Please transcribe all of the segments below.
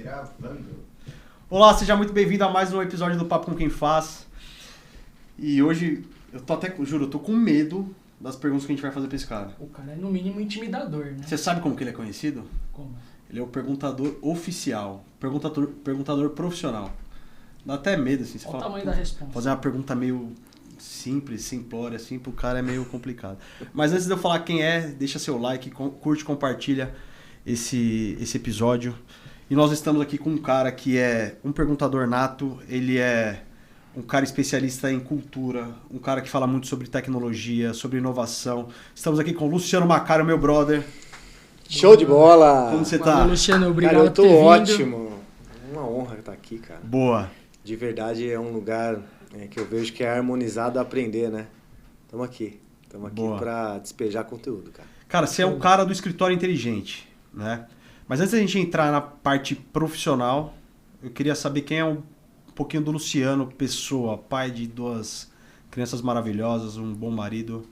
Gravando. Olá, seja muito bem-vindo a mais um episódio do Papo com Quem Faz. E hoje, eu tô até, juro, eu tô com medo das perguntas que a gente vai fazer pra esse cara. O cara é no mínimo intimidador, né? Você sabe como que ele é conhecido? Como? Ele é o perguntador oficial, perguntador profissional. Dá até medo, assim. Você Qual o fala, tamanho da resposta? fazer uma pergunta meio simples, simplória, assim, pro cara é meio complicado. Mas antes de eu falar quem é, deixa seu like, curte, compartilha esse episódio. E nós estamos aqui com um cara que é um perguntador nato, ele é um cara especialista em cultura, um cara que fala muito sobre tecnologia, sobre inovação. Estamos aqui com o Luciano Macaro, meu brother. Show de bola! Como você Valeu, tá? Luciano, obrigado Cara, eu tô por ter vindo. ótimo. Uma honra estar aqui, cara. Boa. De verdade, é um lugar que eu vejo que é harmonizado a aprender, né? Estamos aqui Boa. pra despejar conteúdo, cara. Cara, você é o cara do escritório inteligente, né? Mas antes da gente entrar na parte profissional, eu queria saber quem é um pouquinho do Luciano, pessoa, pai de duas crianças maravilhosas, um bom marido.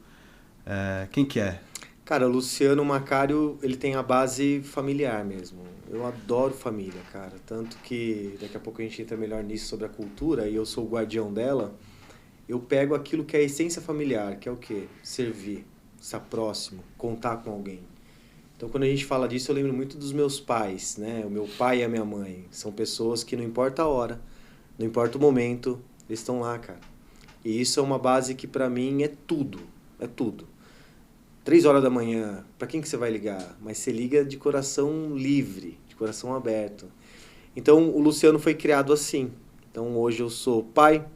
Quem que é? Cara, o Luciano Macário, ele tem a base familiar mesmo. Eu adoro família, cara. Tanto que daqui a pouco a gente entra melhor nisso sobre a cultura e eu sou o guardião dela. Eu pego aquilo que é a essência familiar, que é o quê? Servir, estar próximo, contar com alguém. Então, quando a gente fala disso, eu lembro muito dos meus pais, né? O meu pai e a minha mãe. São pessoas que não importa a hora, não importa o momento, eles estão lá, cara. E isso é uma base que pra mim é tudo, é tudo. 3 horas da manhã, pra quem que você vai ligar? Mas você liga de coração livre, de coração aberto. Então, o Luciano foi criado assim. Então, hoje eu sou pai,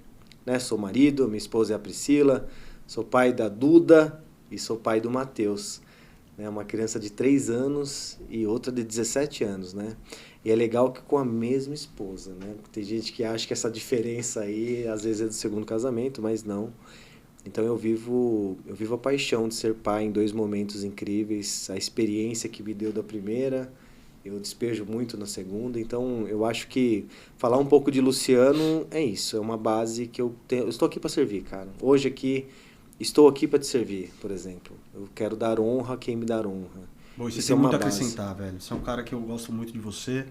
né? Sou marido, minha esposa é a Priscila, sou pai da Duda e sou pai do Matheus. Uma criança de 3 anos e outra de 17 anos, né? E é legal que com a mesma esposa, né? Tem gente que acha que essa diferença aí, às vezes é do segundo casamento, mas não. Então eu vivo a paixão de ser pai em 2 momentos incríveis. A experiência que me deu da primeira, eu despejo muito na segunda. Então eu acho que falar um pouco de Luciano é isso. É uma base que eu tenho. Eu estou aqui para servir, cara. Hoje aqui... Estou aqui para te servir, por exemplo. Eu quero dar honra a quem me dar honra. Bom, isso Isso tem é uma muito a base. acrescentar, velho. Você é um cara que eu gosto muito de você.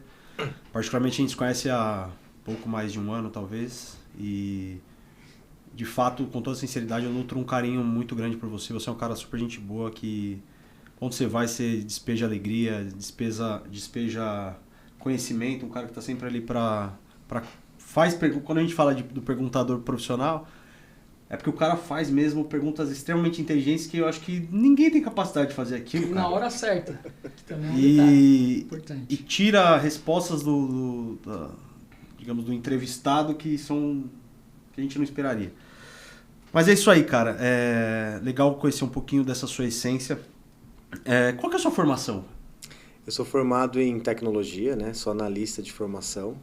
Particularmente a gente se conhece há pouco mais de 1 ano, talvez. E, de fato, com toda sinceridade, eu nutro um carinho muito grande por você. Você é um cara super gente boa que, onde você vai, você despeja alegria, despeja conhecimento. Um cara que está sempre ali para... Quando a gente fala do perguntador profissional... É porque o cara faz mesmo perguntas extremamente inteligentes que eu acho que ninguém tem capacidade de fazer aquilo, cara. Na hora certa. Que também é um detalhe importante. E tira respostas digamos, do entrevistado que a gente não esperaria. Mas é isso aí, cara. É legal conhecer um pouquinho dessa sua essência. Qual que é a sua formação? Eu sou formado em tecnologia, né? Sou analista de formação.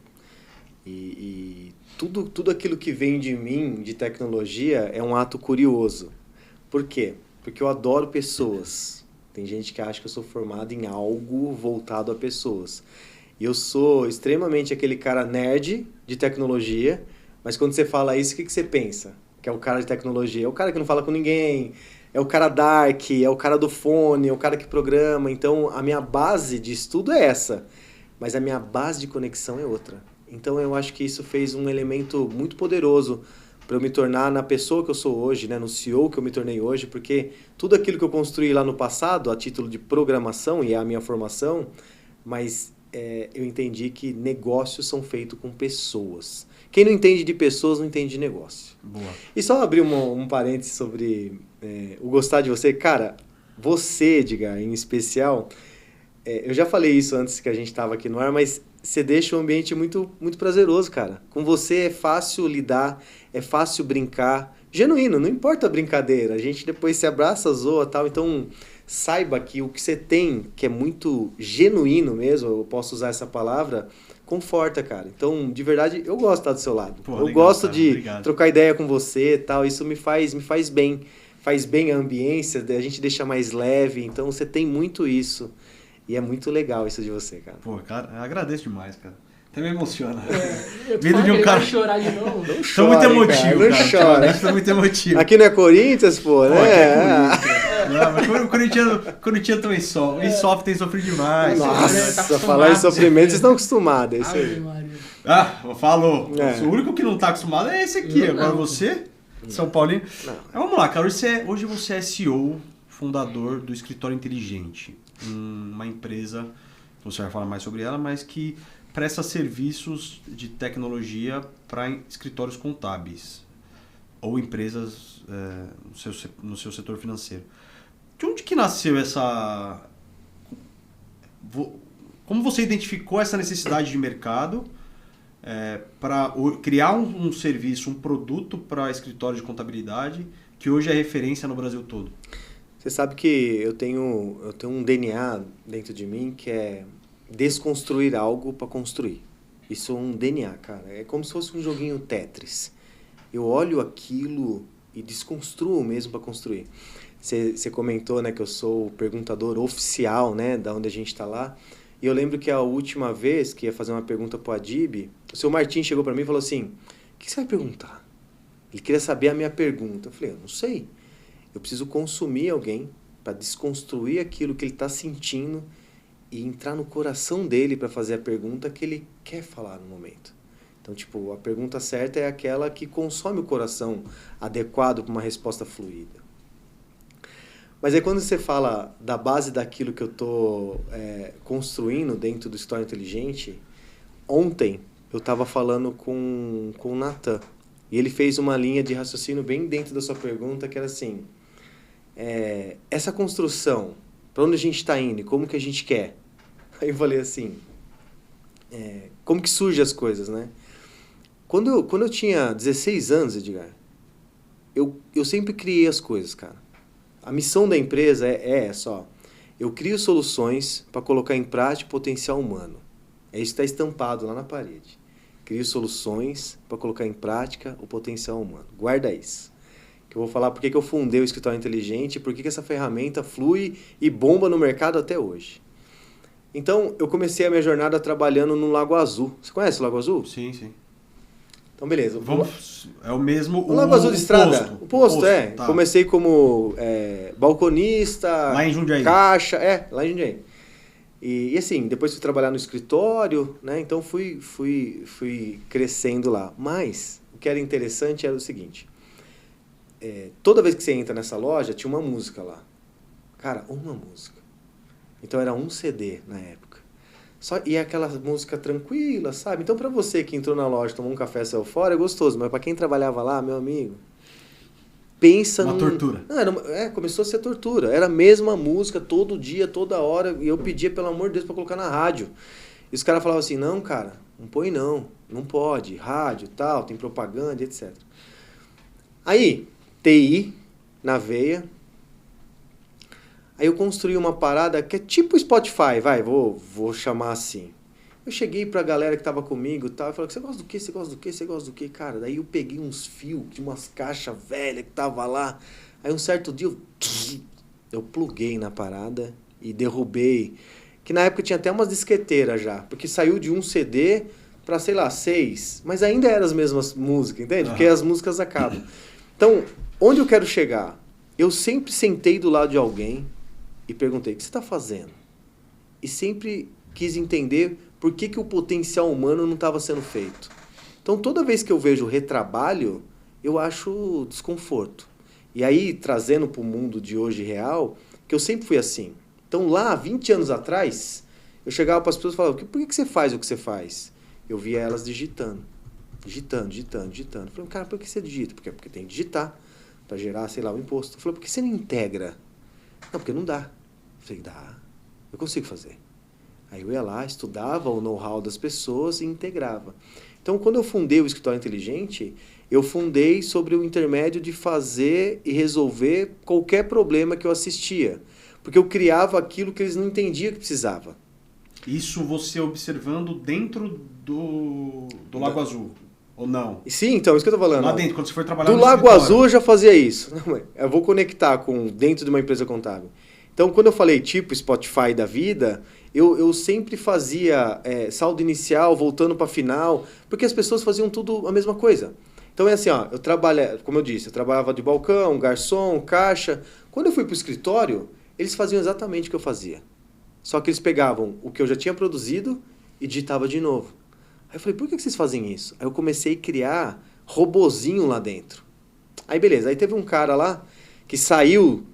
E tudo aquilo que vem de mim, de tecnologia, é um ato curioso. Por quê? Porque eu adoro pessoas. Tem gente que acha que eu sou formado em algo voltado a pessoas. E eu sou extremamente aquele cara nerd de tecnologia, mas quando você fala isso, o que você pensa? Que é o cara de tecnologia. É o cara que não fala com ninguém, é o cara dark, é o cara do fone, é o cara que programa. Então, a minha base de estudo é essa, mas a minha base de conexão é outra. Então eu acho que isso fez um elemento muito poderoso para eu me tornar na pessoa que eu sou hoje, né? No CEO que eu me tornei hoje, porque tudo aquilo que eu construí lá no passado, a título de programação, e é a minha formação, mas eu entendi que negócios são feitos com pessoas. Quem não entende de pessoas não entende de negócio. Boa. E só abrir um parênteses sobre o gostar de você. Cara, você, Edgar, em especial, eu já falei isso antes que a gente estava aqui no ar, mas... Você deixa o ambiente muito, muito prazeroso, cara. Com você é fácil lidar, é fácil brincar. Genuíno, não importa a brincadeira. A gente depois se abraça, zoa e tal. Então, saiba que o que você tem, que é muito genuíno mesmo, eu posso usar essa palavra, conforta, cara. Então, de verdade, eu gosto de estar do seu lado. Pô, eu legal, gosto cara. de Obrigado. trocar ideia com você e tal. Isso me faz bem. Faz bem a ambiência, a gente deixa mais leve. Então, você tem muito isso. E é muito legal isso de você, cara. Pô, cara, eu agradeço demais, cara. Até me emociona. Eu Vindo de um ele cara... vai chorar de novo. Não Sou muito emotivo, não cara. chora. Sou muito emotivo. Aqui não é Corinthians, pô, né? Pô, aqui é Corinthians. Não, mas o corintiano também sofre. E sofre, tem sofrido demais. Nossa, falar em sofrimento, vocês estão acostumados. É isso Ave aí. Maria. Falou. É. O único que não tá acostumado é esse aqui. Não, Agora não. você, São Paulino. Não. Mas vamos lá, cara. Hoje você é CEO, fundador do Escritório Inteligente. Uma empresa, você vai falar mais sobre ela, mas que presta serviços de tecnologia para escritórios contábeis ou empresas no seu setor financeiro. De onde que nasceu essa... Como você identificou essa necessidade de mercado para criar um serviço, um produto para escritório de contabilidade que hoje é referência no Brasil todo? Você sabe que eu tenho um DNA dentro de mim que é desconstruir algo para construir. Isso é um DNA, cara. É como se fosse um joguinho Tetris. Eu olho aquilo e desconstruo mesmo para construir. Você comentou, né, que eu sou o perguntador oficial, né, da onde a gente está lá. E eu lembro que a última vez que ia fazer uma pergunta para o Adib, o seu Martim chegou para mim e falou assim: o que você vai perguntar? Ele queria saber a minha pergunta. Eu falei: eu não sei. Eu preciso consumir alguém para desconstruir aquilo que ele está sentindo e entrar no coração dele para fazer a pergunta que ele quer falar no momento. Então, tipo, a pergunta certa é aquela que consome o coração adequado para uma resposta fluida. Mas aí quando você fala da base daquilo que eu estou construindo dentro do Escritório Inteligente, ontem eu estava falando com o Natan e ele fez uma linha de raciocínio bem dentro da sua pergunta que era assim: essa construção, para onde a gente está indo e como que a gente quer? Aí eu falei assim, como que surgem as coisas, né? Quando eu tinha 16 anos, Edgar, eu sempre criei as coisas, cara. A missão da empresa eu crio soluções para colocar em prática o potencial humano. É isso que está estampado lá na parede. Crio soluções para colocar em prática o potencial humano. Guarda isso. Que eu vou falar por que eu fundei o Escritório Inteligente e por que essa ferramenta flui e bomba no mercado até hoje. Então, eu comecei a minha jornada trabalhando no Lago Azul. Você conhece o Lago Azul? Sim, sim. Então, beleza. É o mesmo... O Lago Azul de Estrada. O posto, tá. Comecei como balconista... Lá em Jundiaí. Caixa, lá em Jundiaí. E assim, depois fui trabalhar no escritório, né? Então, fui crescendo lá. Mas, o que era interessante era o seguinte. Toda vez que você entra nessa loja, tinha uma música lá. Cara, uma música. Então, era um CD na época. E aquela música tranquila, sabe? Então, pra você que entrou na loja, tomou um café, saiu fora, é gostoso. Mas pra quem trabalhava lá, meu amigo, pensa uma tortura. Começou a ser tortura. Era a mesma música, todo dia, toda hora. E eu pedia, pelo amor de Deus, pra colocar na rádio. E os caras falavam assim, não, cara, não põe não. Não pode. Rádio, tal, tem propaganda, etc. Aí, TI, na veia... Aí eu construí uma parada que é tipo Spotify, vou chamar assim. Eu cheguei pra galera que tava comigo e tal, e falei, você gosta do quê? Você gosta do quê? Você gosta do quê? Cara, daí eu peguei uns fios de umas caixas velhas que tava lá. Aí um certo dia eu pluguei na parada e derrubei. Que na época tinha até umas disqueteiras já, porque saiu de um CD pra, sei lá, 6. Mas ainda eram as mesmas músicas, entende? Porque as músicas acabam. Então, onde eu quero chegar? Eu sempre sentei do lado de alguém e perguntei, o que você está fazendo? E sempre quis entender por que o potencial humano não estava sendo feito. Então, toda vez que eu vejo retrabalho, eu acho desconforto. E aí, trazendo para o mundo de hoje real, que eu sempre fui assim. Então, lá, 20 anos atrás, eu chegava para as pessoas e falava, por que você faz o que você faz? Eu via elas digitando. Eu falei, cara, por que você digita? Porque tem que digitar para gerar, sei lá, o imposto. Eu falei, por que você não integra? Não, porque não dá. Eu falei, dá, eu consigo fazer. Aí eu ia lá, estudava o know-how das pessoas e integrava. Então, quando eu fundei o Escritório Inteligente, eu fundei sobre o intermédio de fazer e resolver qualquer problema que eu assistia. Porque eu criava aquilo que eles não entendiam que precisava. Isso você observando dentro do Lago Azul, ou não? Sim, então, isso que eu tô falando. Lá dentro, quando você foi trabalhar do no Lago escritório. Azul eu já fazia isso. Eu vou conectar com dentro de uma empresa contábil. Então, quando eu falei tipo Spotify da vida, eu sempre fazia saldo inicial, voltando para final, porque as pessoas faziam tudo a mesma coisa. Então é assim, ó, como eu disse, eu trabalhava de balcão, garçom, caixa. Quando eu fui pro escritório, eles faziam exatamente o que eu fazia. Só que eles pegavam o que eu já tinha produzido e digitava de novo. Aí eu falei, por que vocês fazem isso? Aí eu comecei a criar robozinho lá dentro. Aí beleza, aí teve um cara lá que saiu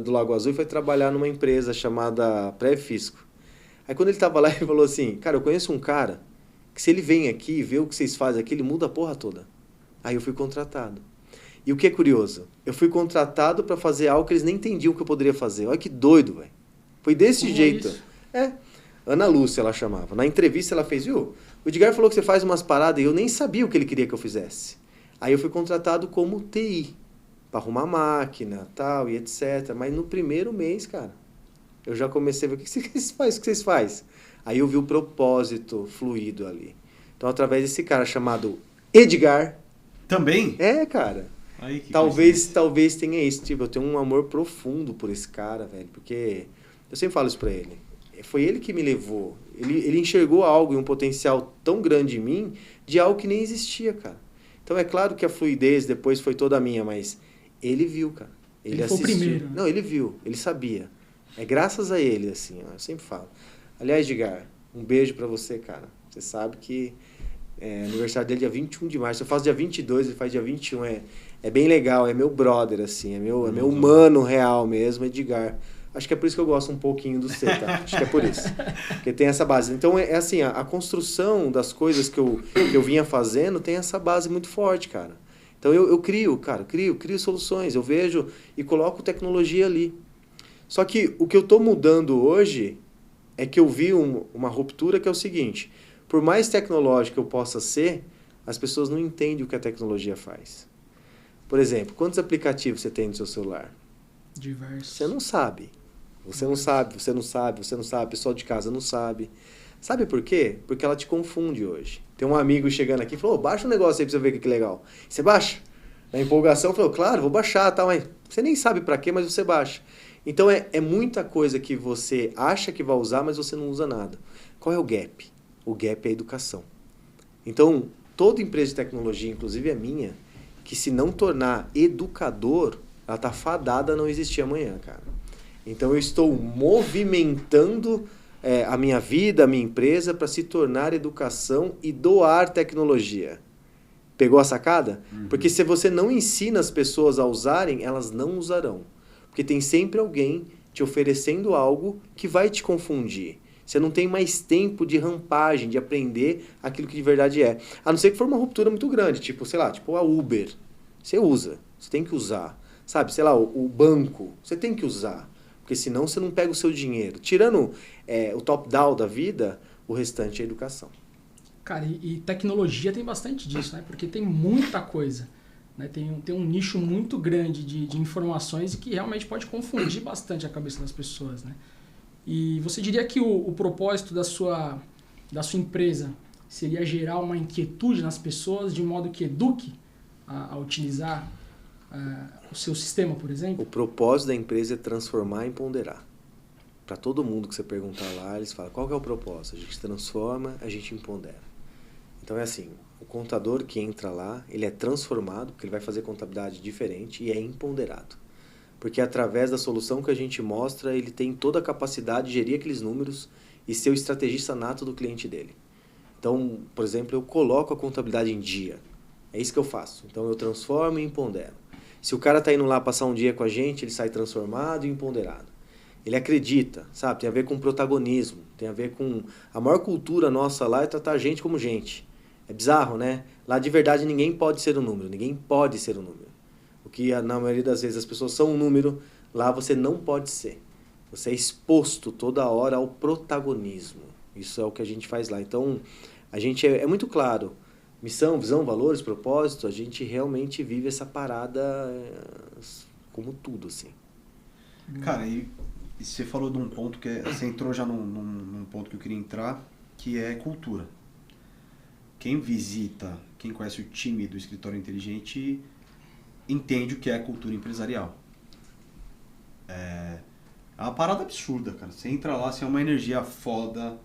do Lago Azul e foi trabalhar numa empresa chamada Pré-Fisco. Aí quando ele tava lá, ele falou assim, cara, eu conheço um cara que se ele vem aqui e vê o que vocês fazem aqui, ele muda a porra toda. Aí eu fui contratado. E o que é curioso, eu fui contratado para fazer algo que eles nem entendiam que eu poderia fazer. Olha que doido, velho. Foi desse jeito. Isso? Ana Lúcia ela chamava. Na entrevista ela fez, viu? O Edgar falou que você faz umas paradas e eu nem sabia o que ele queria que eu fizesse. Aí eu fui contratado como TI, para arrumar máquina, tal e etc. Mas no primeiro mês, cara, eu já comecei a ver o que vocês fazem, o que vocês fazem. Aí eu vi o propósito fluido ali. Então, através desse cara chamado Edgar. Também? Cara. Aí, que talvez tenha isso. Tipo, eu tenho um amor profundo por esse cara, velho. Porque eu sempre falo isso pra ele. Foi ele que me levou. Ele enxergou algo e um potencial tão grande em mim de algo que nem existia, cara. Então, é claro que a fluidez depois foi toda minha, mas ele viu, cara. Ele assistiu. Foi o primeiro. Né? Não, ele viu. Ele sabia. É graças a ele, assim, ó, eu sempre falo. Aliás, Edgar, um beijo pra você, cara. Você sabe que aniversário dele é dia 21 de março. Eu faço dia 22, ele faz dia 21. É bem legal, é meu brother, assim. É meu mano real mesmo, Edgar. Acho que é por isso que eu gosto um pouquinho do C, tá? Acho que é por isso. Porque tem essa base. Então, assim, a construção das coisas que eu vinha fazendo tem essa base muito forte, cara. Então, eu crio soluções. Eu vejo e coloco tecnologia ali. Só que o que eu tô mudando hoje é que eu vi uma ruptura que é o seguinte. Por mais tecnológico eu possa ser, as pessoas não entendem o que a tecnologia faz. Por exemplo, quantos aplicativos você tem no seu celular? Diversos. Você não sabe. Você não sabe, o pessoal de casa não sabe. Sabe por quê? Porque ela te confunde hoje. Tem um amigo chegando aqui e falou, baixa um negócio aí pra você ver que legal. Você baixa? Na empolgação, falou, claro, vou baixar, tá, mas você nem sabe pra quê, mas você baixa. Então é muita coisa que você acha que vai usar, mas você não usa nada. Qual é o gap? O gap é a educação. Então, toda empresa de tecnologia, inclusive a minha, que se não tornar educador, ela tá fadada a não existir amanhã, cara. Então eu estou movimentando a minha vida, a minha empresa, para se tornar educação e doar tecnologia. Pegou a sacada? Uhum. Porque se você não ensina as pessoas a usarem, elas não usarão. Porque tem sempre alguém te oferecendo algo que vai te confundir. Você não tem mais tempo de rampagem, de aprender aquilo que de verdade é. A não ser que for uma ruptura muito grande, tipo, sei lá, tipo a Uber. Você usa, você tem que usar. Sabe, sei lá, o banco, você tem que usar. Porque senão você não pega o seu dinheiro. Tirando o top-down da vida, o restante é educação. Cara, e tecnologia tem bastante disso, né? Porque tem muita coisa. Né? Tem um nicho muito grande de informações e que realmente pode confundir bastante a cabeça das pessoas, né? E você diria que o propósito da sua empresa seria gerar uma inquietude nas pessoas de modo que eduque a utilizar o seu sistema, por exemplo? O propósito da empresa é transformar e empoderar. Para todo mundo que você perguntar lá, eles falam, qual que é o propósito? A gente transforma, a gente empodera. Então é assim, o contador que entra lá, ele é transformado, porque ele vai fazer contabilidade diferente e é empoderado. Porque através da solução que a gente mostra, ele tem toda a capacidade de gerir aqueles números e ser o estrategista nato do cliente dele. Então, por exemplo, eu coloco a contabilidade em dia. É isso que eu faço. Então eu transformo e empodero. Se o cara está indo lá passar um dia com a gente, ele sai transformado e empoderado. Ele acredita, sabe? Tem a ver com protagonismo, tem a ver com... A maior cultura nossa lá é tratar a gente como gente. É bizarro, né? Lá de verdade ninguém pode ser um número, ninguém pode ser um número. O que na maioria das vezes as pessoas são um número, lá você não pode ser. Você é exposto toda hora ao protagonismo. Isso é o que a gente faz lá. Então, a gente é muito claro. Missão, visão, valores, propósito, a gente realmente vive essa parada como tudo, assim. Cara, e você falou de um ponto que você entrou já num ponto que eu queria entrar, que é cultura. Quem visita, quem conhece o time do Escritório Inteligente entende o que é cultura empresarial. É uma parada absurda, cara. Você entra lá, você é uma energia foda,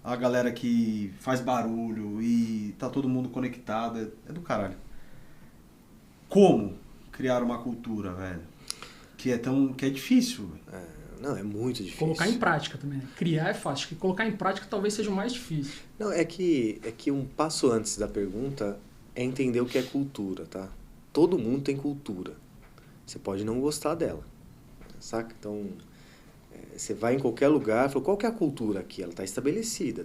a galera que faz barulho e tá todo mundo conectado, é do caralho. como criar uma cultura, velho? Que é difícil. Não, é muito difícil. Colocar em prática também, né? Criar é fácil, acho que colocar em prática talvez seja o mais difícil. Não, é que um passo antes da pergunta é entender o que é cultura, tá? Todo mundo tem cultura. Você pode não gostar dela, saca? Então, você vai em qualquer lugar, fala, qual que é a cultura aqui? Ela está estabelecida.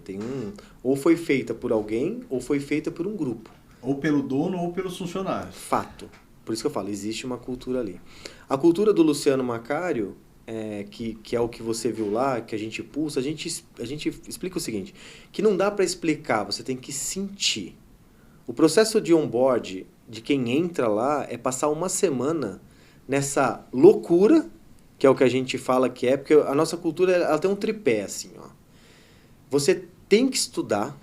Ou foi feita por alguém, ou foi feita por um grupo. Ou pelo dono, ou pelos funcionários. Fato. Por isso que eu falo, existe uma cultura ali. A cultura do Luciano Macário, que é o que você viu lá, que a gente pulsa, a gente explica o seguinte, que não dá para explicar, você tem que sentir. O processo de onboard de quem entra lá é passar uma semana nessa loucura, que é o que a gente fala que é, porque a nossa cultura ela tem um tripé assim, ó. Você tem que estudar,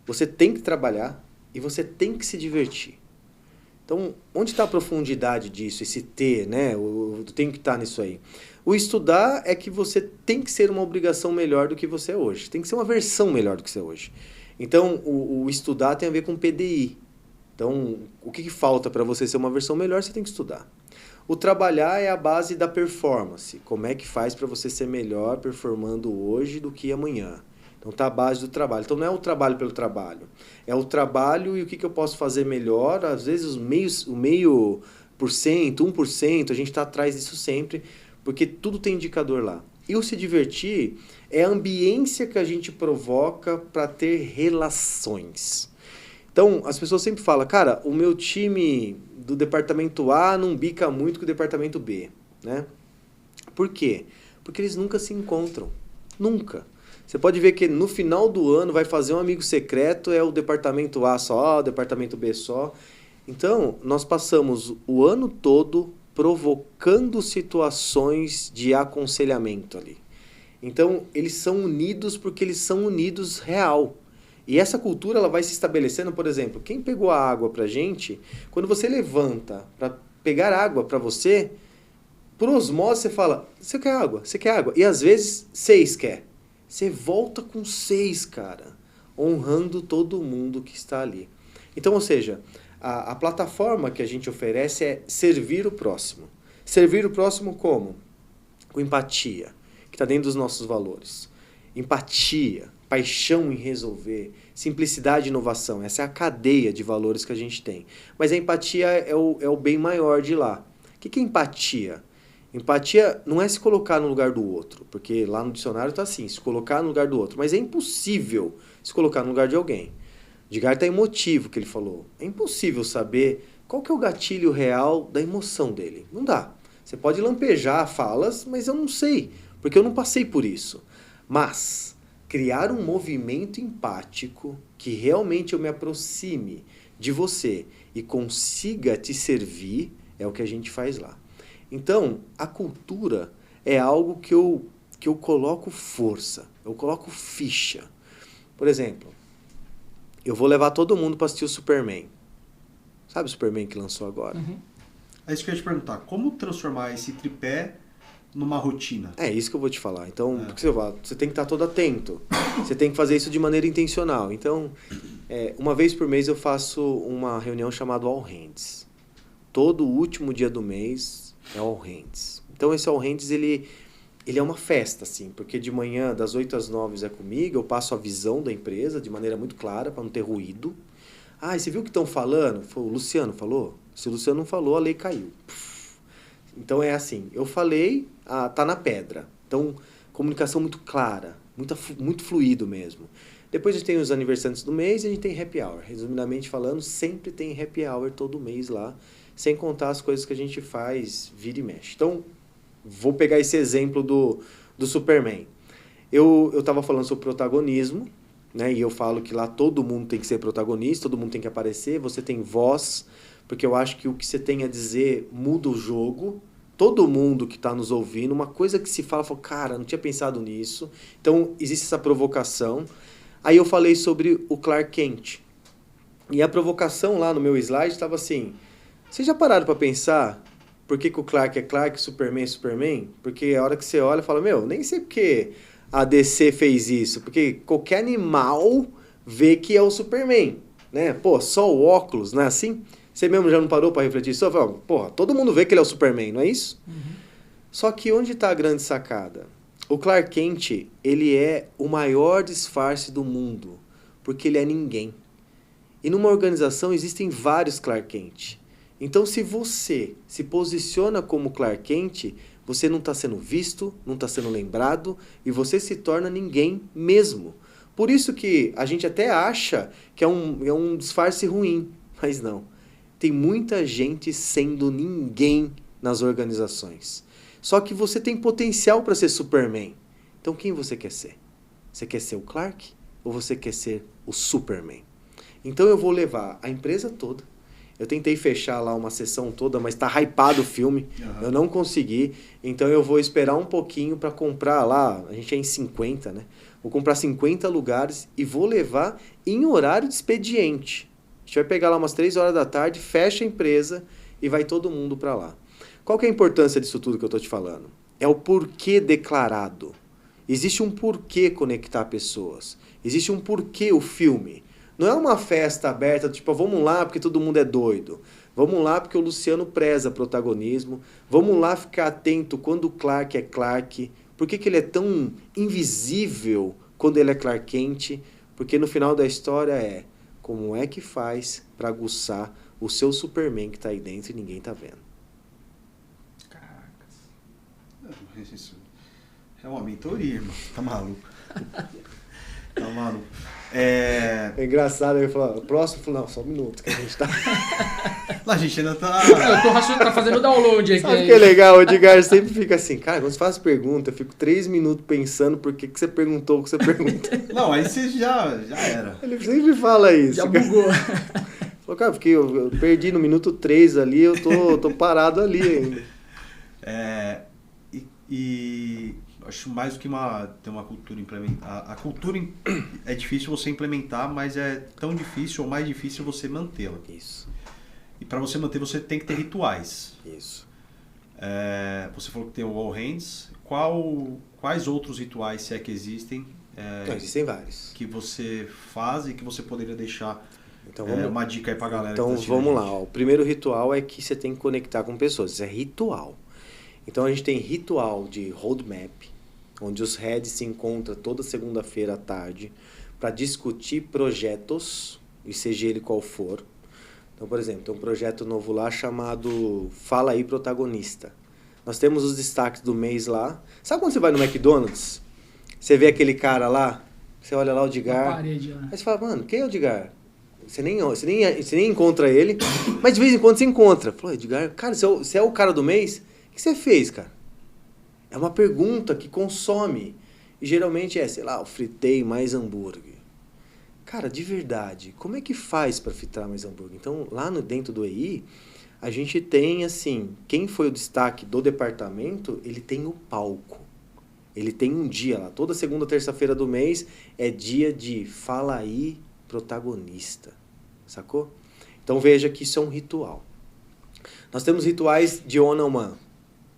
você tem que trabalhar e você tem que se divertir. Então, onde está a profundidade disso, esse T, né? Eu tenho que estar nisso aí. O estudar é que você tem que ser uma obrigação melhor do que você é hoje. Tem que ser uma versão melhor do que você é hoje. Então, o estudar tem a ver com PDI. Então, o que falta para você ser uma versão melhor, você tem que estudar. O trabalhar é a base da performance. Como é que faz para você ser melhor performando hoje do que amanhã? Então, tá a base do trabalho. Então, não é o trabalho pelo trabalho. É o trabalho e o que eu posso fazer melhor. Às vezes, o meio por cento, 1%, a gente está atrás disso sempre, porque tudo tem indicador lá. E o se divertir é a ambiência que a gente provoca para ter relações. Então, as pessoas sempre falam, cara, o meu time do departamento A não bica muito com o departamento B, né? Por quê? Porque eles nunca se encontram. Nunca. Você pode ver que no final do ano vai fazer um amigo secreto, é o departamento A só, o departamento B só. Então, nós passamos o ano todo provocando situações de aconselhamento ali. Então, eles são unidos porque eles são unidos real. E essa cultura ela vai se estabelecendo, por exemplo, quem pegou a água pra gente, quando você levanta para pegar água para você, por osmose você fala, você quer água? Você quer água? E às vezes 6 quer. Você volta com 6, cara, honrando todo mundo que está ali. Então, ou seja, a plataforma que a gente oferece é servir o próximo. Servir o próximo como? Com empatia, que está dentro dos nossos valores. Empatia, paixão em resolver, simplicidade e inovação. Essa é a cadeia de valores que a gente tem. Mas a empatia é o bem maior de lá. O que é empatia? Empatia não é se colocar no lugar do outro, porque lá no dicionário está assim, se colocar no lugar do outro. Mas é impossível se colocar no lugar de alguém. Edgar está emotivo, que ele falou. É impossível saber qual que é o gatilho real da emoção dele. Não dá. Você pode lampejar falas, mas eu não sei, porque eu não passei por isso. Mas criar um movimento empático que realmente eu me aproxime de você e consiga te servir é o que a gente faz lá. Então, a cultura é algo que eu coloco força, eu coloco ficha. Por exemplo, eu vou levar todo mundo para assistir o Superman. Sabe o Superman que lançou agora? Uhum. É isso que eu ia te perguntar. Como transformar esse tripé numa rotina? É isso que eu vou te falar. Então, porque você tem que estar todo atento. Você tem que fazer isso de maneira intencional. Então, uma vez por mês eu faço uma reunião chamada All Hands. Todo último dia do mês é All Hands. Então, esse All Hands, ele é uma festa, assim, porque de manhã, das 8 às 9 é comigo, eu passo a visão da empresa de maneira muito clara, para não ter ruído. Ah, e você viu o que estão falando? O Luciano falou? Se o Luciano não falou, a lei caiu. Então é assim, eu falei, tá na pedra. Então, comunicação muito clara, muito fluido mesmo. Depois a gente tem os aniversários do mês e a gente tem happy hour. Resumidamente falando, sempre tem happy hour todo mês lá, sem contar as coisas que a gente faz, vira e mexe. Então, vou pegar esse exemplo do Superman. Eu estava falando sobre protagonismo, né? E eu falo que lá todo mundo tem que ser protagonista, todo mundo tem que aparecer, você tem voz, porque eu acho que o que você tem a dizer muda o jogo. Todo mundo que está nos ouvindo, uma coisa que se fala, cara, não tinha pensado nisso. Então, existe essa provocação. Aí eu falei sobre o Clark Kent. E a provocação lá no meu slide estava assim, vocês já pararam para pensar por que o Clark é Clark e o Superman é Superman? Porque a hora que você olha, fala, nem sei porque a DC fez isso. Porque qualquer animal vê que é o Superman, né? Pô, só o óculos, não é assim? Você mesmo já não parou para refletir isso? Porra, todo mundo vê que ele é o Superman, não é isso? Só que onde está a grande sacada? O Clark Kent, ele é o maior disfarce do mundo, porque ele é ninguém. E numa organização existem vários Clark Kent. Então, se você se posiciona como Clark Kent, você não está sendo visto, não está sendo lembrado, e você se torna ninguém mesmo. Por isso que a gente até acha que é um disfarce ruim, mas não. Tem muita gente sendo ninguém nas organizações. Só que você tem potencial para ser Superman. Então quem você quer ser? Você quer ser o Clark ou você quer ser o Superman? Então eu vou levar a empresa toda. Eu tentei fechar lá uma sessão toda, mas está hypado o filme. Eu não consegui. Então eu vou esperar um pouquinho para comprar lá. A gente é em 50, né? Vou comprar 50 lugares e vou levar em horário de expediente. A gente vai pegar lá umas 3 horas da tarde, fecha a empresa e vai todo mundo para lá. Qual que é a importância disso tudo que eu estou te falando? É o porquê declarado. Existe um porquê conectar pessoas. Existe um porquê o filme. Não é uma festa aberta, tipo, vamos lá porque todo mundo é doido. Vamos lá porque o Luciano preza protagonismo. Vamos lá ficar atento quando o Clark é Clark. Por que ele é tão invisível quando ele é Clark Kent? Porque no final da história é como é que faz para aguçar o seu Superman que está aí dentro e ninguém está vendo. Isso é uma mentoria, irmão. Tá maluco. Tá maluco. É engraçado, ele falou, próximo, não, só um minuto que a gente tá... A gente ainda tá... Eu tô fazendo o download aqui. Sabe o que é legal? O Edgar sempre fica assim, cara, quando você faz pergunta, eu fico 3 minutos pensando por que você perguntou o que você pergunta. Não, aí você já era. Ele sempre fala isso. Já bugou. Falou, cara, porque eu perdi no minuto 3 ali, eu tô parado ali ainda. E acho mais do que ter uma cultura implementar. A cultura é difícil você implementar, mas é tão difícil ou mais difícil você mantê-la. Isso. E para você manter, você tem que ter rituais. Isso. Você falou que tem o All Hands. Quais outros rituais, se é que existem? Existem vários. Que você faz e que você poderia deixar então, uma dica aí pra galera. Então que tá vamos lá. O primeiro ritual é que você tem que conectar com pessoas. Isso é ritual. Então a gente tem ritual de roadmap, onde os heads se encontram toda segunda-feira à tarde para discutir projetos, e seja ele qual for. Então, por exemplo, tem um projeto novo lá chamado Fala Aí Protagonista. Nós temos os destaques do mês lá. Sabe quando você vai no McDonald's? Você vê aquele cara lá, você olha lá o Edgar. Na parede, né? Aí você fala, mano, quem é o Edgar? Você nem encontra ele, mas de vez em quando você encontra. Falou, Edgar, cara, você é o cara do mês? O que você fez, cara? É uma pergunta que consome. E geralmente sei lá, eu fritei mais hambúrguer. Cara, de verdade, como é que faz para fritar mais hambúrguer? Então, lá dentro do EI, a gente tem, assim, quem foi o destaque do departamento, ele tem o palco. Ele tem um dia lá. Toda segunda, terça-feira do mês é dia de Fala Aí Protagonista. Sacou? Então, veja que isso é um ritual. Nós temos rituais de one-on-one,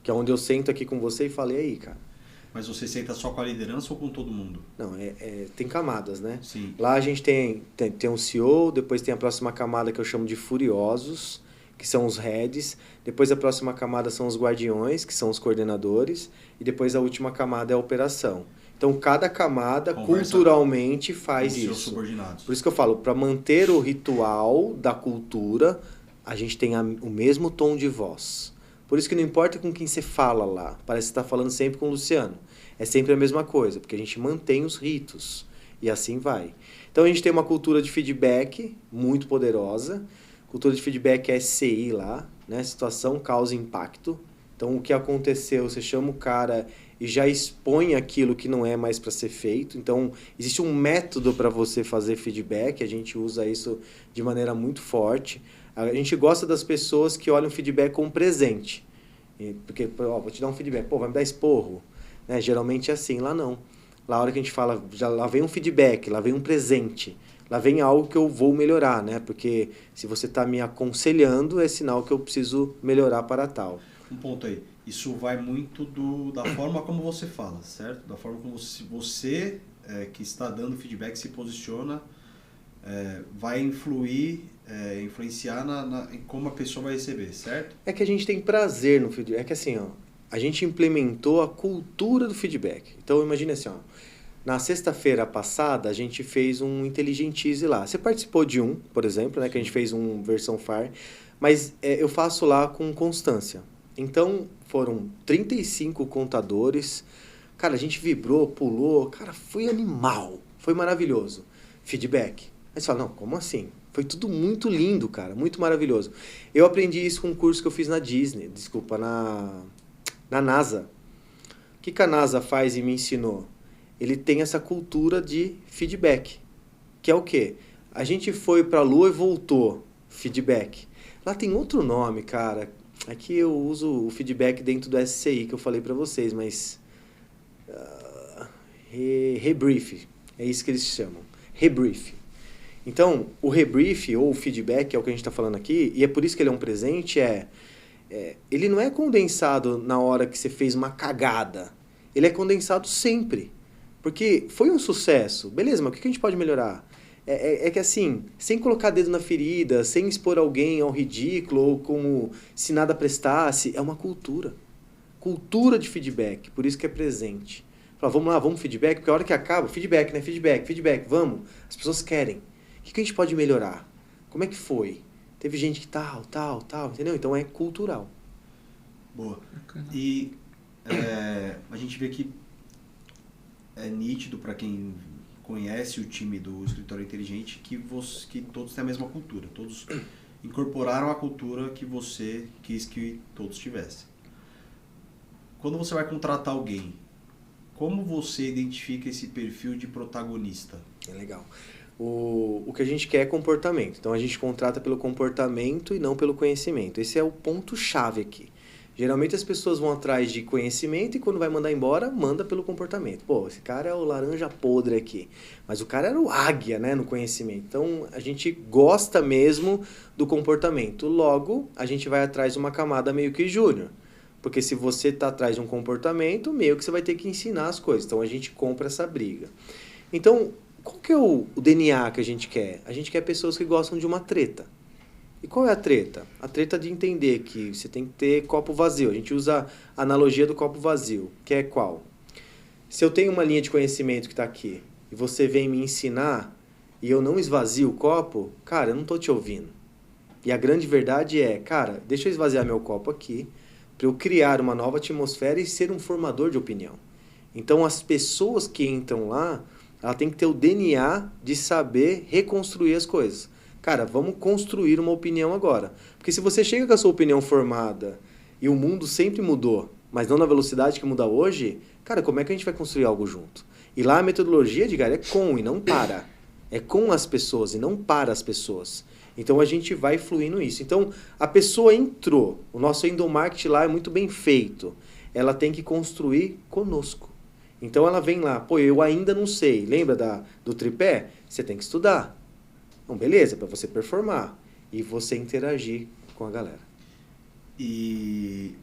que é onde eu sento aqui com você e falei, aí, cara. Mas você senta só com a liderança ou com todo mundo? Não, tem camadas, né? Sim. Lá a gente tem um CEO, depois tem a próxima camada que eu chamo de furiosos, que são os heads. Depois a próxima camada são os guardiões, que são os coordenadores. E depois a última camada é a operação. Então cada camada culturalmente faz isso. Seus subordinados. Por isso que eu falo, para manter o ritual da cultura, a gente tem o mesmo tom de voz. Por isso que não importa com quem você fala lá, parece que você está falando sempre com o Luciano. É sempre a mesma coisa, porque a gente mantém os ritos e assim vai. Então a gente tem uma cultura de feedback muito poderosa. Cultura de feedback é SCI lá, né? Situação, causa e impacto. Então o que aconteceu, você chama o cara e já expõe aquilo que não é mais para ser feito. Então existe um método para você fazer feedback, a gente usa isso de maneira muito forte. A gente gosta das pessoas que olham feedback como presente. Porque, vou te dar um feedback, vai me dar esporro. Né? Geralmente é assim, lá não. Lá a hora que a gente fala, lá vem um feedback, lá vem um presente. Lá vem algo que eu vou melhorar, né? Porque se você está me aconselhando, é sinal que eu preciso melhorar para tal. Um ponto aí. Isso vai muito da forma como você fala, certo? Da forma como você que está dando feedback se posiciona vai influenciar em como a pessoa vai receber, certo? É que a gente tem prazer no feedback. É que assim, ó, a gente implementou a cultura do feedback. Então, imagine assim, ó, na sexta-feira passada, a gente fez um Intelligentize lá. Você participou de um, por exemplo, né, que a gente fez uma versão FAR, mas eu faço lá com constância. Então, foram 35 contadores. Cara, a gente vibrou, pulou. Cara, foi animal. Foi maravilhoso. Feedback. Aí você fala, não, como assim? Foi tudo muito lindo, cara. Muito maravilhoso. Eu aprendi isso com um curso que eu fiz na Disney. Desculpa, na NASA. O que a NASA faz e me ensinou? Ele tem essa cultura de feedback. Que é o quê? A gente foi pra Lua e voltou. Feedback. Lá tem outro nome, cara. Aqui eu uso o feedback dentro do SCI que eu falei pra vocês, mas... rebrief. É isso que eles chamam. Rebrief. Então, o rebrief ou o feedback, é o que a gente está falando aqui, e é por isso que ele é um presente, ele não é condensado na hora que você fez uma cagada. Ele é condensado sempre. Porque foi um sucesso. Beleza, mas o que a gente pode melhorar? É que assim, sem colocar dedo na ferida, sem expor alguém ao ridículo, ou como se nada prestasse, é uma cultura. Cultura de feedback, por isso que é presente. Fala, vamos lá, vamos feedback, porque a hora que acaba, feedback, né? Feedback, vamos. As pessoas querem. O que a gente pode melhorar? Como é que foi? Teve gente que tal, entendeu? Então é cultural. Boa. E a gente vê que é nítido para quem conhece o time do Escritório Inteligente que todos têm a mesma cultura. Todos incorporaram a cultura que você quis que todos tivessem. Quando você vai contratar alguém, como você identifica esse perfil de protagonista? É legal. O que a gente quer é comportamento. Então a gente contrata pelo comportamento e não pelo conhecimento. Esse é o ponto-chave aqui. Geralmente as pessoas vão atrás de conhecimento e quando vai mandar embora, manda pelo comportamento. Pô, esse cara é o laranja podre aqui. Mas o cara era o águia, né, no conhecimento. Então a gente gosta mesmo do comportamento. Logo, a gente vai atrás de uma camada meio que júnior. Porque se você está atrás de um comportamento, meio que você vai ter que ensinar as coisas. Então a gente compra essa briga. Então, qual que é o DNA que a gente quer? A gente quer pessoas que gostam de uma treta. E qual é a treta? A treta de entender que você tem que ter copo vazio. A gente usa a analogia do copo vazio, que é qual? Se eu tenho uma linha de conhecimento que está aqui, e você vem me ensinar, e eu não esvazio o copo, cara, eu não estou te ouvindo. E a grande verdade é, cara, deixa eu esvaziar meu copo aqui, para eu criar uma nova atmosfera e ser um formador de opinião. Então, as pessoas que entram lá, ela tem que ter o DNA de saber reconstruir as coisas. Cara, vamos construir uma opinião agora. Porque se você chega com a sua opinião formada e o mundo sempre mudou, mas não na velocidade que muda hoje, cara, como é que a gente vai construir algo junto? E lá a metodologia, Edgar, é com e não para. É com as pessoas e não para as pessoas. Então a gente vai fluindo isso. Então a pessoa entrou, o nosso endomarketing lá é muito bem feito. Ela tem que construir conosco. Então ela vem lá, pô, eu ainda não sei. Lembra do tripé? Você tem que estudar. Então, beleza, para você performar e você interagir com a galera. E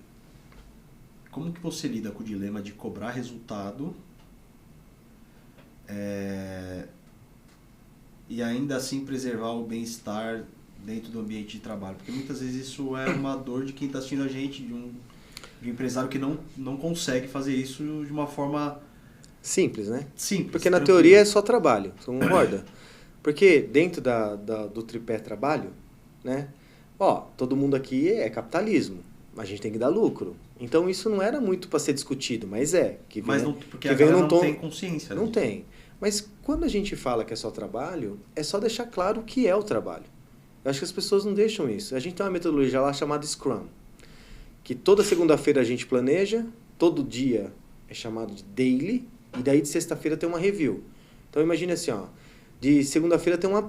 como que você lida com o dilema de cobrar resultado e ainda assim preservar o bem-estar dentro do ambiente de trabalho? Porque muitas vezes isso é uma dor de quem está assistindo a gente, de um empresário que não consegue fazer isso de uma forma... Simples, né? Simples. Porque na teoria é só trabalho, você concorda? Porque dentro do tripé trabalho, né? Ó, todo mundo aqui é capitalismo, a gente tem que dar lucro. Então isso não era muito para ser discutido, mas porque a galera não tem consciência. Não tem. Mas quando a gente fala que é só trabalho, é só deixar claro o que é o trabalho. Eu acho que as pessoas não deixam isso. A gente tem uma metodologia lá chamada Scrum, que toda segunda-feira a gente planeja, todo dia é chamado de daily, e daí de sexta-feira tem uma review. Então imagine assim, ó, de segunda-feira tem uma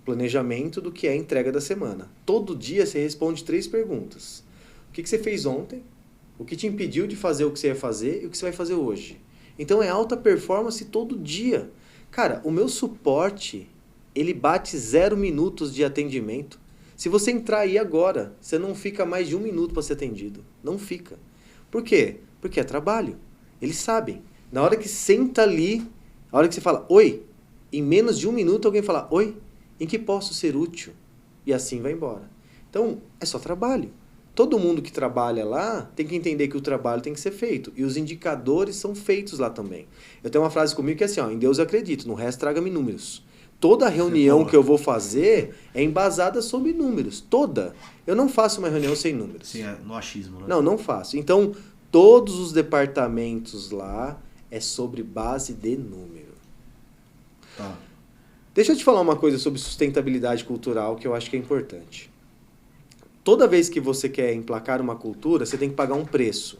planejamento do que é a entrega da semana. Todo dia você responde 3 perguntas. O que você fez ontem? O que te impediu de fazer o que você ia fazer e o que você vai fazer hoje? Então é alta performance todo dia. Cara, o meu suporte, ele bate 0 minutos de atendimento. Se você entrar aí agora, você não fica mais de 1 minuto para ser atendido. Não fica. Por quê? Porque é trabalho. Eles sabem. Na hora que senta ali, a hora que você fala, oi, em menos de 1 minuto alguém fala, oi, em que posso ser útil. E assim vai embora. Então, é só trabalho. Todo mundo que trabalha lá tem que entender que o trabalho tem que ser feito. E os indicadores são feitos lá também. Eu tenho uma frase comigo que é assim, ó, em Deus eu acredito, no resto traga-me números. Toda reunião que eu vou fazer é embasada sobre números. Toda. Eu não faço uma reunião sem números. Sim, é no achismo, né? Não, não faço. Então, todos os departamentos lá é sobre base de número. Tá. Deixa eu te falar uma coisa sobre sustentabilidade cultural que eu acho que é importante. Toda vez que você quer emplacar uma cultura, você tem que pagar um preço.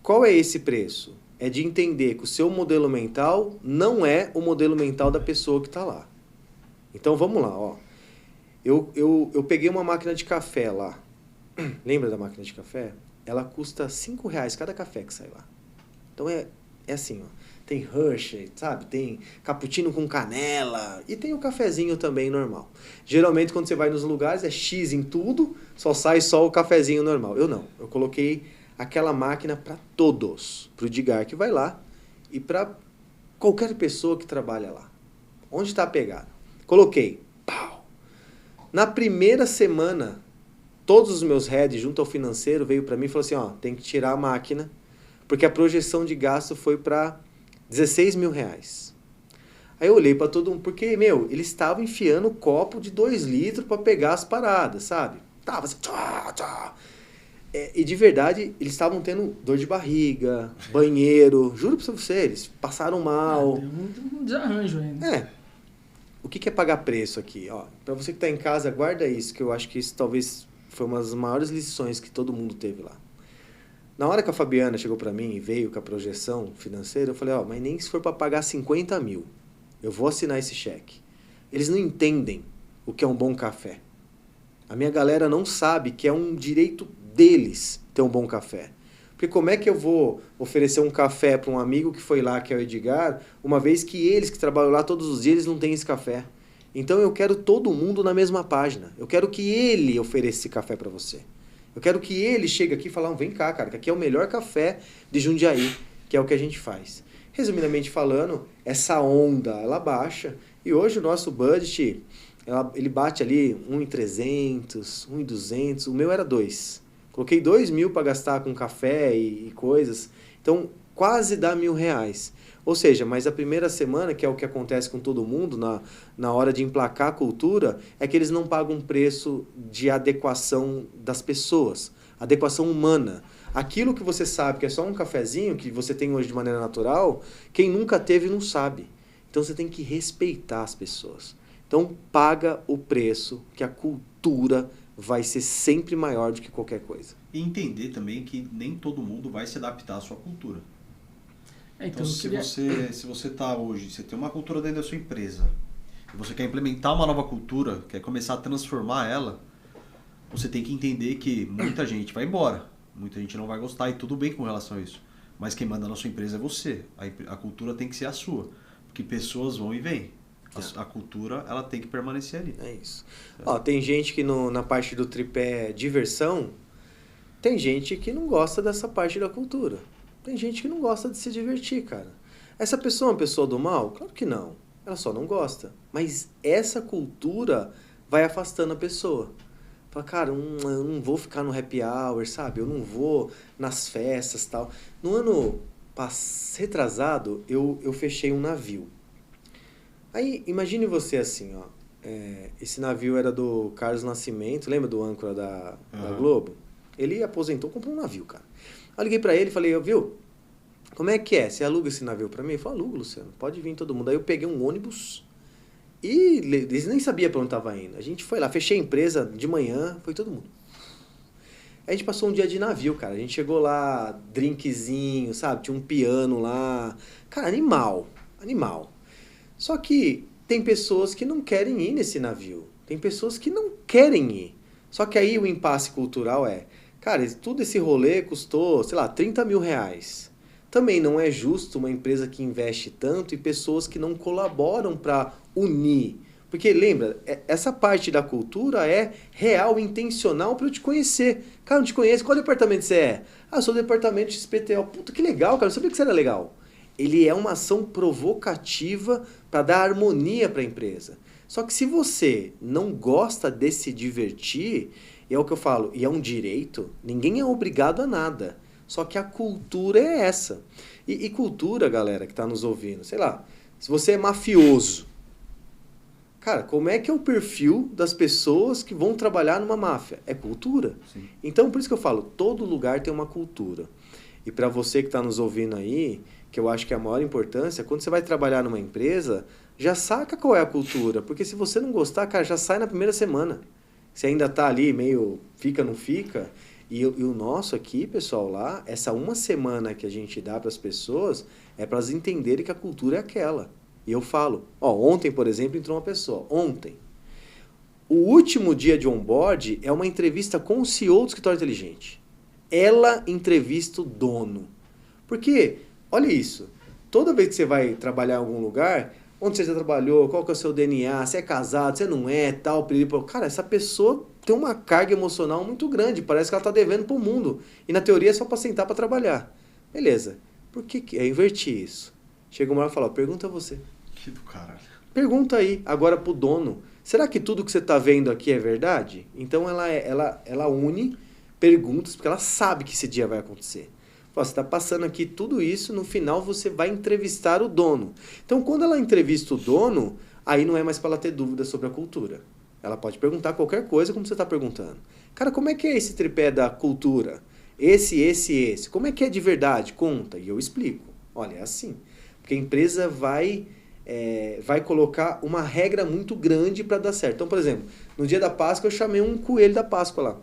Qual é esse preço? É de entender que o seu modelo mental não é o modelo mental da pessoa que está lá. Então vamos lá, ó. Eu peguei uma máquina de café lá. Lembra da máquina de café? Ela custa R$5 cada café que sai lá. Então é assim, ó. Tem Hershey, sabe? Tem cappuccino com canela e tem o cafezinho também normal. Geralmente quando você vai nos lugares é X em tudo, só sai só o cafezinho normal. Eu não. Eu coloquei aquela máquina para todos. Para o Edgar que vai lá e para qualquer pessoa que trabalha lá. Onde está a pegada? Coloquei. Pau! Na primeira semana, todos os meus heads junto ao financeiro veio para mim e falou assim, ó, tem que tirar a máquina porque a projeção de gasto foi para R$16 mil. Aí eu olhei para todo mundo, porque, eles estavam enfiando copo de 2 litros para pegar as paradas, sabe? Tava assim, tchá, tchá. E de verdade, eles estavam tendo dor de barriga, banheiro, juro pra você, eles passaram mal. Deu um desarranjo ainda. O que é pagar preço aqui? Ó, pra você que tá em casa, guarda isso, que eu acho que isso talvez foi uma das maiores lições que todo mundo teve lá. Na hora que a Fabiana chegou para mim e veio com a projeção financeira, eu falei, ó, mas nem se for para pagar 50 mil, eu vou assinar esse cheque. Eles não entendem o que é um bom café. A minha galera não sabe que é um direito deles ter um bom café. Porque como é que eu vou oferecer um café para um amigo que foi lá, que é o Edgar, uma vez que eles que trabalham lá todos os dias, eles não têm esse café? Então eu quero todo mundo na mesma página. Eu quero que ele ofereça esse café para você. Eu quero que ele chegue aqui e fale, vem cá, cara, que aqui é o melhor café de Jundiaí, que é o que a gente faz. Resumidamente falando, essa onda, ela baixa, e hoje o nosso budget, ele bate ali 1.300, 1.200, o meu era 2. Coloquei 2 mil para gastar com café e coisas, então quase dá R$1.000. Ou seja, mas a primeira semana, que é o que acontece com todo mundo na hora de emplacar a cultura, é que eles não pagam um preço de adequação das pessoas, adequação humana. Aquilo que você sabe que é só um cafezinho, que você tem hoje de maneira natural, quem nunca teve não sabe. Então você tem que respeitar as pessoas. Então paga o preço, que a cultura vai ser sempre maior do que qualquer coisa. E entender também que nem todo mundo vai se adaptar à sua cultura. Então, se você está hoje, você tem uma cultura dentro da sua empresa, e você quer implementar uma nova cultura, quer começar a transformar ela, você tem que entender que muita gente vai embora, muita gente não vai gostar e tudo bem com relação a isso. Mas quem manda na sua empresa é você. A cultura tem que ser a sua, porque pessoas vão e vêm. A cultura, ela tem que permanecer ali. É isso. Ó, tem gente que na parte do tripé diversão, tem gente que não gosta dessa parte da cultura. Tem gente que não gosta de se divertir, cara. Essa pessoa é uma pessoa do mal? Claro que não. Ela só não gosta. Mas essa cultura vai afastando a pessoa. Fala, cara, eu não vou ficar no happy hour, sabe? Eu não vou nas festas e tal. No ano retrasado, eu fechei um navio. Aí, imagine você assim, ó. Esse navio era do Carlos Nascimento, lembra do âncora da Globo? Ele aposentou, comprou um navio, cara. Eu liguei pra ele e falei, viu, como é que é? Você aluga esse navio pra mim? Ele falou, aluga, Luciano, pode vir todo mundo. Aí eu peguei um ônibus e eles nem sabiam pra onde tava indo. A gente foi lá, fechei a empresa de manhã, foi todo mundo. Aí a gente passou um dia de navio, cara. A gente chegou lá, drinkzinho, sabe? Tinha um piano lá. Cara, animal. Só que tem pessoas que não querem ir nesse navio. Tem pessoas que não querem ir. Só que aí o impasse cultural cara, tudo esse rolê custou, sei lá, R$30 mil. Também não é justo uma empresa que investe tanto e pessoas que não colaboram para unir. Porque lembra, essa parte da cultura é real, intencional para eu te conhecer. Cara, não te conheço, qual departamento você é? Eu sou do departamento XPTO. Puta, que legal, cara, eu sabia que você era legal. Ele é uma ação provocativa para dar harmonia para a empresa. Só que se você não gosta de se divertir, é o que eu falo, e é um direito, ninguém é obrigado a nada. Só que a cultura é essa. E cultura, galera, que está nos ouvindo, sei lá, se você é mafioso, cara, como é que é o perfil das pessoas que vão trabalhar numa máfia? É cultura. Sim. Então, por isso que eu falo, todo lugar tem uma cultura. E para você que está nos ouvindo aí, que eu acho que é a maior importância, quando você vai trabalhar numa empresa, já saca qual é a cultura. Porque se você não gostar, cara, já sai na primeira semana. Você ainda está ali meio fica, não fica. E o nosso aqui, pessoal, lá, essa uma semana que a gente dá para as pessoas é para elas entenderem que a cultura é aquela. E eu falo, ontem, por exemplo, entrou uma pessoa. Ontem. O último dia de onboard é uma entrevista com o CEO do escritório inteligente. Ela entrevista o dono. Porque, olha isso, toda vez que você vai trabalhar em algum lugar, onde você já trabalhou, qual que é o seu DNA, você é casado, você não é, tal, cara, essa pessoa tem uma carga emocional muito grande, parece que ela está devendo para o mundo. E na teoria é só para sentar para trabalhar. Beleza, por que é invertir isso? Chega uma hora e fala, pergunta você. Que do caralho. Pergunta aí, agora pro dono. Será que tudo que você está vendo aqui é verdade? Então ela une perguntas, porque ela sabe que esse dia vai acontecer. Você está passando aqui tudo isso, no final você vai entrevistar o dono. Então, quando ela entrevista o dono, aí não é mais para ela ter dúvida sobre a cultura. Ela pode perguntar qualquer coisa como você está perguntando. Cara, como é que é esse tripé da cultura? Esse. Como é que é de verdade? Conta. E eu explico. Olha, é assim. Porque a empresa vai colocar uma regra muito grande para dar certo. Então, por exemplo, no dia da Páscoa eu chamei um coelho da Páscoa lá.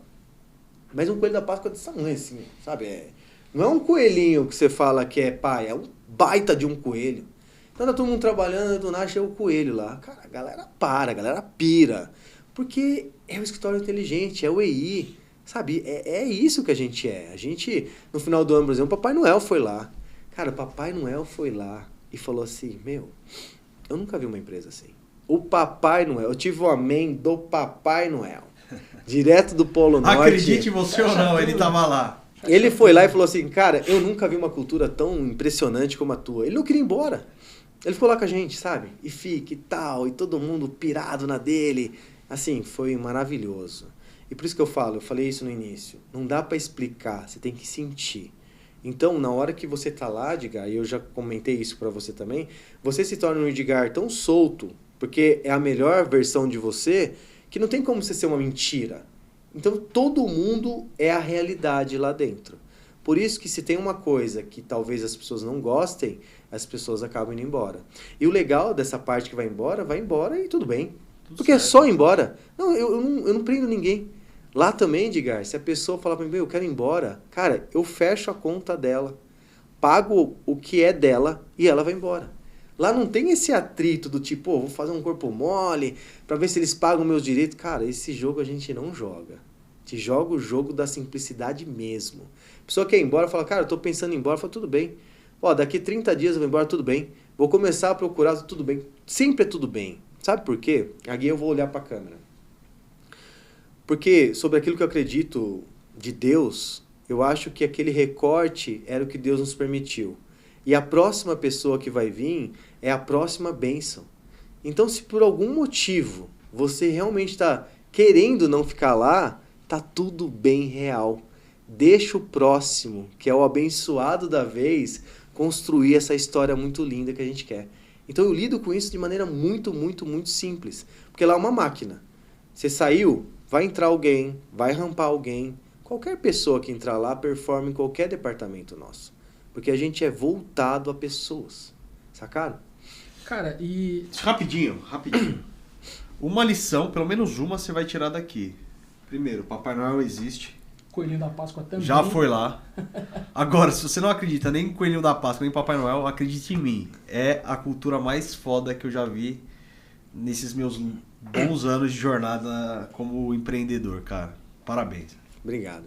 Mas um coelho da Páscoa desse tamanho assim, sabe? Não é um coelhinho que você fala que é pai, é um baita de um coelho. Então tá todo mundo trabalhando, do nada chega o coelho lá. Cara, a galera pira. Porque é o escritório inteligente, é o EI. Sabe? É isso que a gente é. A gente, no final do ano, por exemplo, o Papai Noel foi lá. Cara, o Papai Noel foi lá e falou assim, eu nunca vi uma empresa assim. O Papai Noel, eu tive o amém do Papai Noel. Direto do Polo Norte. Acredite você ou não, ele tava lá. Ele foi lá e falou assim, cara, eu nunca vi uma cultura tão impressionante como a tua. Ele não queria ir embora. Ele ficou lá com a gente, sabe? E fica e tal, e todo mundo pirado na dele. Assim, foi maravilhoso. E por isso que eu falei isso no início. Não dá pra explicar, você tem que sentir. Então, na hora que você tá lá, Edgar, e eu já comentei isso pra você também, você se torna um Edgar tão solto, porque é a melhor versão de você, que não tem como você ser uma mentira. Então, todo mundo é a realidade lá dentro. Por isso que se tem uma coisa que talvez as pessoas não gostem, as pessoas acabam indo embora. E o legal dessa parte que vai embora e tudo bem. Porque certo. É só ir embora. Não, eu não prendo ninguém. Lá também, Edgar, se a pessoa falar para mim, eu quero ir embora, cara, eu fecho a conta dela, pago o que é dela e ela vai embora. Lá não tem esse atrito do tipo, vou fazer um corpo mole para ver se eles pagam meus direitos. Cara, esse jogo a gente não joga. A gente joga o jogo da simplicidade mesmo. A pessoa quer ir embora, fala, cara, eu tô pensando em ir embora, fala, tudo bem. Daqui 30 dias eu vou embora, tudo bem. Vou começar a procurar, tudo bem. Sempre é tudo bem. Sabe por quê? Aqui eu vou olhar para a câmera. Porque sobre aquilo que eu acredito de Deus, eu acho que aquele recorte era o que Deus nos permitiu. E a próxima pessoa que vai vir é a próxima bênção. Então, se por algum motivo você realmente está querendo não ficar lá, tá tudo bem real. Deixa o próximo, que é o abençoado da vez, construir essa história muito linda que a gente quer. Então eu lido com isso de maneira muito, muito, muito simples. Porque lá é uma máquina. Você saiu, vai entrar alguém, vai rampar alguém. Qualquer pessoa que entrar lá performa em qualquer departamento nosso. Porque a gente é voltado a pessoas. Sacaram? Cara, e... Rapidinho. Uma lição, pelo menos uma, você vai tirar daqui. Primeiro, Papai Noel existe. Coelhinho da Páscoa também. Já foi lá. Agora, se você não acredita nem em Coelhinho da Páscoa, nem em Papai Noel, acredite em mim. É a cultura mais foda que eu já vi nesses meus bons anos de jornada como empreendedor, cara. Parabéns. Obrigado.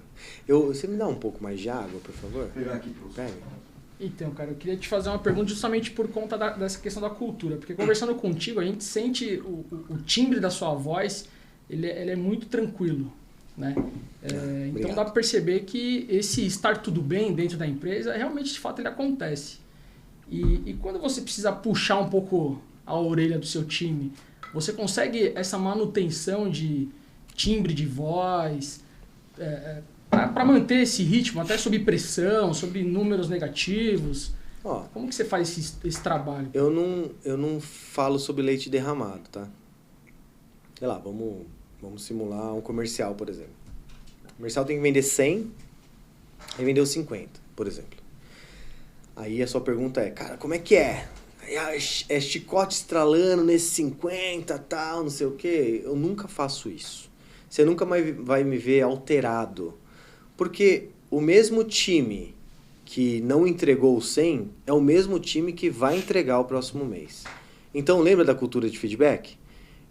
Você me dá um pouco mais de água, por favor? Vou pegar aqui pra você. Pega. Então, cara, eu queria te fazer uma pergunta justamente por conta dessa questão da cultura. Porque conversando contigo, a gente sente o timbre da sua voz, ele é muito tranquilo, né? Então dá para perceber que esse estar tudo bem dentro da empresa, realmente, de fato, ele acontece. E quando você precisa puxar um pouco a orelha do seu time, você consegue essa manutenção de timbre de voz, para manter esse ritmo, até sob pressão, sob números negativos? Ó, como que você faz esse trabalho? Eu não falo sobre leite derramado, tá? Sei lá, vamos simular um comercial, por exemplo. O comercial tem que vender 100 e vendeu 50, por exemplo. Aí a sua pergunta é, cara, como é que é? É chicote estralando nesse 50, tal, não sei o quê? Eu nunca faço isso. Você nunca vai me ver alterado. Porque o mesmo time que não entregou o 100 é o mesmo time que vai entregar o próximo mês. Então, lembra da cultura de feedback?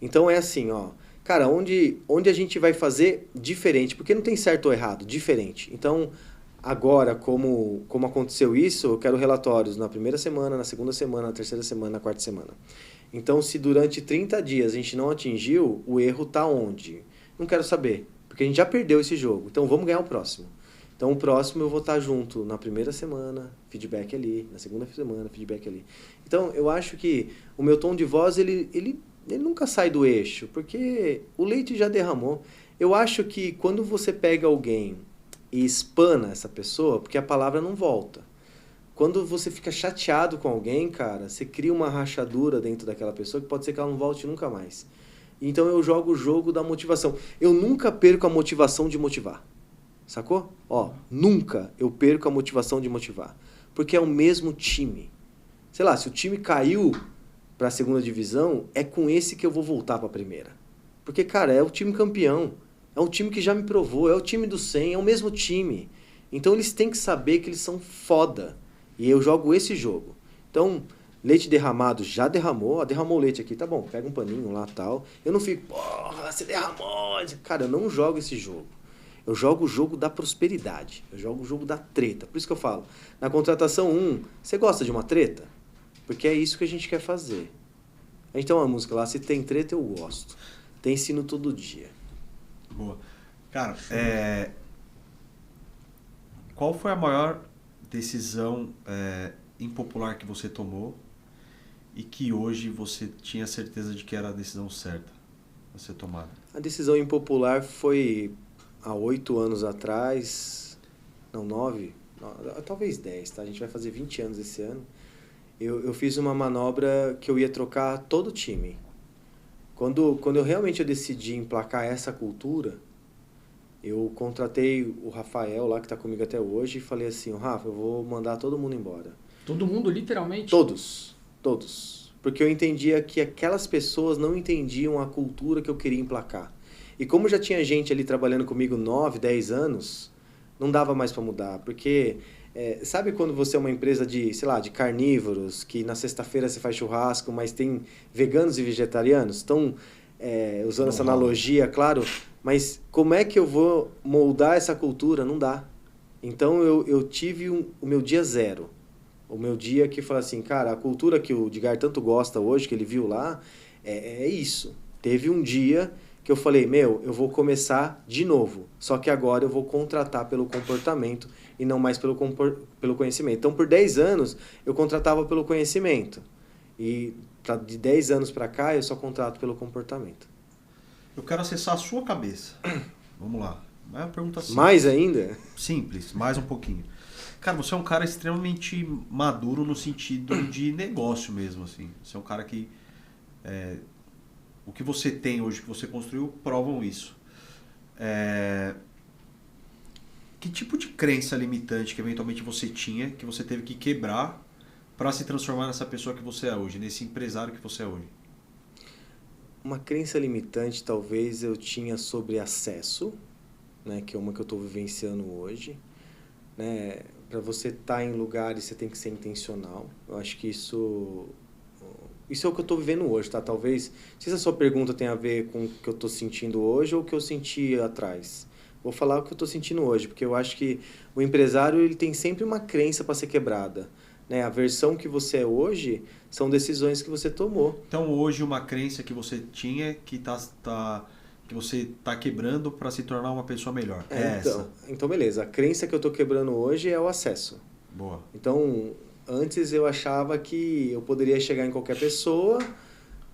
Então é assim, ó. Cara, onde a gente vai fazer diferente? Porque não tem certo ou errado, diferente. Então, agora, como aconteceu isso, eu quero relatórios na primeira semana, na segunda semana, na terceira semana, na quarta semana. Então, se durante 30 dias a gente não atingiu, o erro tá onde? Não quero saber, porque a gente já perdeu esse jogo. Então, vamos ganhar o próximo. Então, o próximo eu vou estar junto na primeira semana, feedback ali, na segunda semana, feedback ali. Então, eu acho que o meu tom de voz, ele nunca sai do eixo, porque o leite já derramou. Eu acho que quando você pega alguém e espana essa pessoa, porque a palavra não volta. Quando você fica chateado com alguém, cara, você cria uma rachadura dentro daquela pessoa que pode ser que ela não volte nunca mais. Então eu jogo o jogo da motivação. Eu nunca perco a motivação de motivar. Sacou? Ó, nunca eu perco a motivação de motivar. Porque é o mesmo time. Sei lá, se o time caiu para a segunda divisão, é com esse que eu vou voltar para a primeira. Porque, cara, é o time campeão. É um time que já me provou. É o time do 100. É o mesmo time. Então eles têm que saber que eles são foda. E eu jogo esse jogo. Então, leite derramado já derramou. Derramou o leite aqui, tá bom. Pega um paninho lá e tal. Eu não fico, porra, você derramou. Cara, eu não jogo esse jogo. Eu jogo o jogo da prosperidade. Eu jogo o jogo da treta. Por isso que eu falo. Na contratação 1, você gosta de uma treta? Porque é isso que a gente quer fazer. A gente tem uma música lá, se tem treta eu gosto. Tem ensino todo dia. Boa. Cara, qual foi a maior decisão impopular que você tomou e que hoje você tinha certeza de que era a decisão certa a ser tomada? A decisão impopular foi há 8 anos atrás, não, 9, talvez 10, tá? A gente vai fazer 20 anos esse ano. Eu fiz uma manobra que eu ia trocar todo o time. Quando eu realmente decidi emplacar essa cultura, eu contratei o Rafael lá, que está comigo até hoje, e falei assim, Rafa, eu vou mandar todo mundo embora. Todo mundo, literalmente? Todos. Porque eu entendia que aquelas pessoas não entendiam a cultura que eu queria emplacar. E como já tinha gente ali trabalhando comigo 9, 10 anos, não dava mais para mudar, porque... sabe quando você é uma empresa de, sei lá, de carnívoros, que na sexta-feira você faz churrasco, mas tem veganos e vegetarianos? Então, usando essa analogia, claro, mas como é que eu vou moldar essa cultura? Não dá. Então, eu tive o meu dia zero. O meu dia que fala assim, cara, a cultura que o Edgar tanto gosta hoje, que ele viu lá, é isso. Teve um dia que eu falei, eu vou começar de novo. Só que agora eu vou contratar pelo comportamento e não mais pelo conhecimento. Então, por 10 anos, eu contratava pelo conhecimento. E de 10 anos para cá, eu só contrato pelo comportamento. Eu quero acessar a sua cabeça. Vamos lá. É uma pergunta simples. Mais ainda? Simples, mais um pouquinho. Cara, você é um cara extremamente maduro no sentido de negócio mesmo, assim. Você é um cara que... o que você tem hoje, que você construiu, provam isso. Que tipo de crença limitante que eventualmente você tinha, que você teve que quebrar para se transformar nessa pessoa que você é hoje, nesse empresário que você é hoje? Uma crença limitante talvez eu tinha sobre acesso, né, que é uma que eu estou vivenciando hoje. Né? Para você estar em lugares, você tem que ser intencional. Eu acho que isso é o que eu estou vivendo hoje, tá? Talvez, não sei se a sua pergunta tem a ver com o que eu estou sentindo hoje ou o que eu senti atrás. Vou falar o que eu estou sentindo hoje, porque eu acho que o empresário ele tem sempre uma crença para ser quebrada. Né? A versão que você é hoje são decisões que você tomou. Então, hoje, uma crença que você tinha que você está quebrando para se tornar uma pessoa melhor. Então, beleza. A crença que eu estou quebrando hoje é o acesso. Boa. Então, antes eu achava que eu poderia chegar em qualquer pessoa,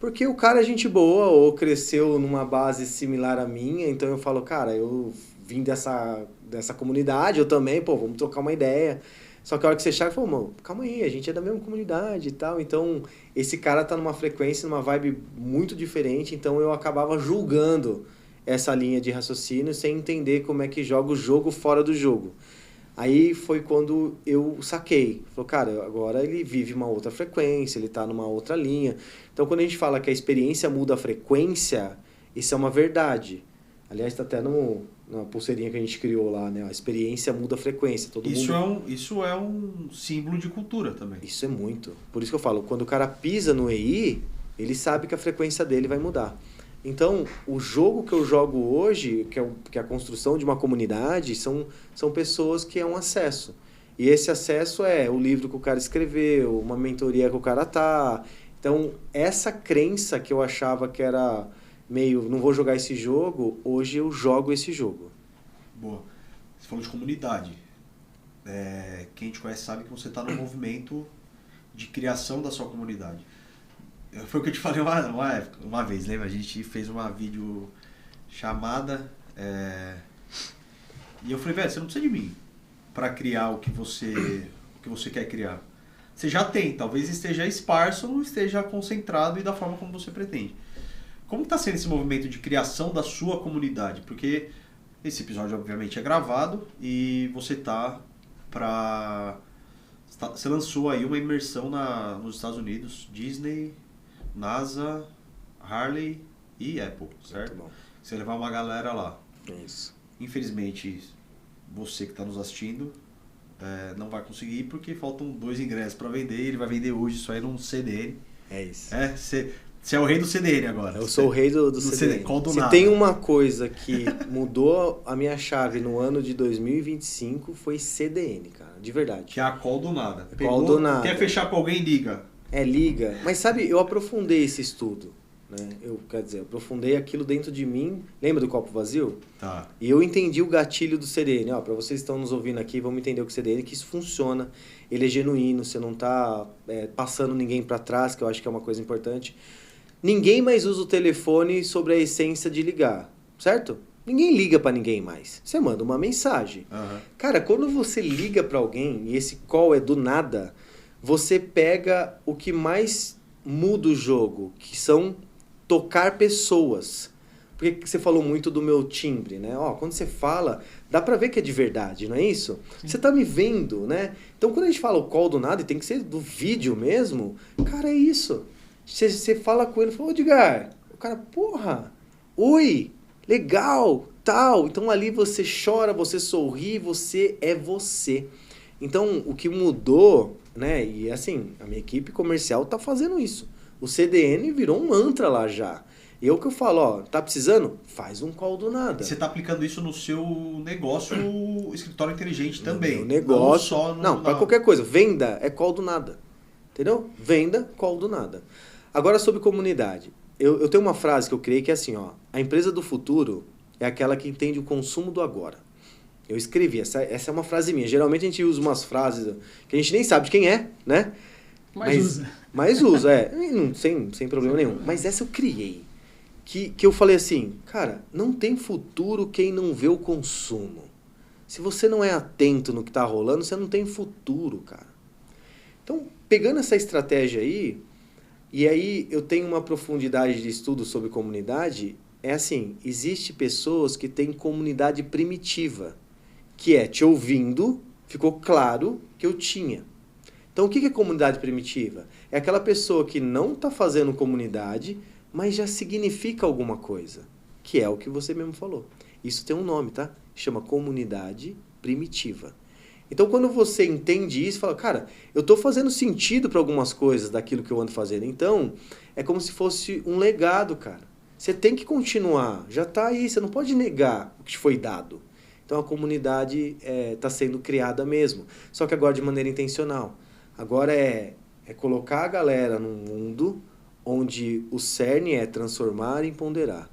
Porque o cara é gente boa ou cresceu numa base similar à minha, então eu falo, cara, eu vim dessa comunidade, eu também, pô, vamos trocar uma ideia. Só que a hora que você chega, fala, mano, calma aí, a gente é da mesma comunidade e tal. Então, esse cara tá numa frequência, numa vibe muito diferente, então eu acabava julgando essa linha de raciocínio sem entender como é que joga o jogo fora do jogo. Aí foi quando eu saquei. Falei, cara, agora ele vive uma outra frequência, ele tá numa outra linha. Então, quando a gente fala que a experiência muda a frequência, isso é uma verdade. Aliás, tá até na pulseirinha que a gente criou lá, né? A experiência muda a frequência. Isso é um símbolo de cultura também. Isso é muito. Por isso que eu falo, quando o cara pisa no EI, ele sabe que a frequência dele vai mudar. Então, o jogo que eu jogo hoje, que é a construção de uma comunidade, são pessoas que é um acesso. E esse acesso é o livro que o cara escreveu, uma mentoria que o cara tá. Então, essa crença que eu achava que era meio, não vou jogar esse jogo, hoje eu jogo esse jogo. Boa. Você falou de comunidade. Quem te conhece sabe que você está no movimento de criação da sua comunidade. Foi o que eu te falei uma vez, lembra? A gente fez uma vídeo chamada e eu falei, velho, você não precisa de mim para criar o que você quer criar. Você já tem, talvez esteja esparso ou esteja concentrado e da forma como você pretende. Como está sendo esse movimento de criação da sua comunidade? Porque esse episódio obviamente é gravado e você você lançou aí uma imersão nos Estados Unidos, Disney, NASA, Harley e Apple, certo? Muito bom. Você levar uma galera lá. Isso. Infelizmente, você que está nos assistindo não vai conseguir porque faltam 2 ingressos para vender. Ele vai vender hoje isso aí num CDN. É isso. Você é o rei do CDN agora. Eu sou o rei do CDN. Se tem uma coisa que mudou a minha chave no ano de 2025 foi CDN, cara. De verdade. Que é a call do nada. Call do nada. Quer fechar com alguém, liga. Liga. Mas sabe, eu aprofundei esse estudo. Né? Eu aprofundei aquilo dentro de mim. Lembra do copo vazio? Tá. E eu entendi o gatilho do CDN. Para vocês que estão nos ouvindo aqui, vamos entender o que é CDN, que isso funciona. Ele é genuíno, você não está passando ninguém para trás, que eu acho que é uma coisa importante. Ninguém mais usa o telefone sobre a essência de ligar, certo? Ninguém liga para ninguém mais. Você manda uma mensagem. Uhum. Cara, quando você liga para alguém e esse call é do nada, você pega o que mais muda o jogo, que são tocar pessoas. Porque você falou muito do meu timbre, né? Quando você fala, dá pra ver que é de verdade, não é isso? Sim. Você tá me vendo, né? Então, quando a gente fala o call do nada, e tem que ser do vídeo mesmo, cara, é isso. Você fala com ele, fala, Edgar, o cara, porra, oi, legal, tal. Então, ali você chora, você sorri, você é você. Então, o que mudou, né? E assim, a minha equipe comercial tá fazendo isso. O CDN virou um mantra lá já. E é o que eu falo, tá precisando? Faz um call do nada. Você tá aplicando isso no seu negócio, escritório inteligente também. No negócio. Não, para qualquer coisa. Venda é call do nada. Entendeu? Venda, call do nada. Agora, sobre comunidade. Eu tenho uma frase que eu criei que é assim, a empresa do futuro é aquela que entende o consumo do agora. Eu escrevi, essa é uma frase minha. Geralmente a gente usa umas frases que a gente nem sabe de quem é, né? Mas usa, sem problema nenhum. Mas essa eu criei. Que eu falei assim, cara, não tem futuro quem não vê o consumo. Se você não é atento no que está rolando, você não tem futuro, cara. Então, pegando essa estratégia aí, e aí eu tenho uma profundidade de estudo sobre comunidade, é assim, existe pessoas que têm comunidade primitiva, que é te ouvindo, ficou claro que eu tinha. Então, o que é comunidade primitiva? É aquela pessoa que não está fazendo comunidade, mas já significa alguma coisa, que é o que você mesmo falou. Isso tem um nome, tá? Chama comunidade primitiva. Então, quando você entende isso, fala, cara, eu estou fazendo sentido para algumas coisas daquilo que eu ando fazendo. Então, é como se fosse um legado, cara. Você tem que continuar, já está aí, você não pode negar o que te foi dado. Então, a comunidade está sendo criada mesmo, só que agora de maneira intencional. Agora é colocar a galera num mundo onde o cerne é transformar e ponderar.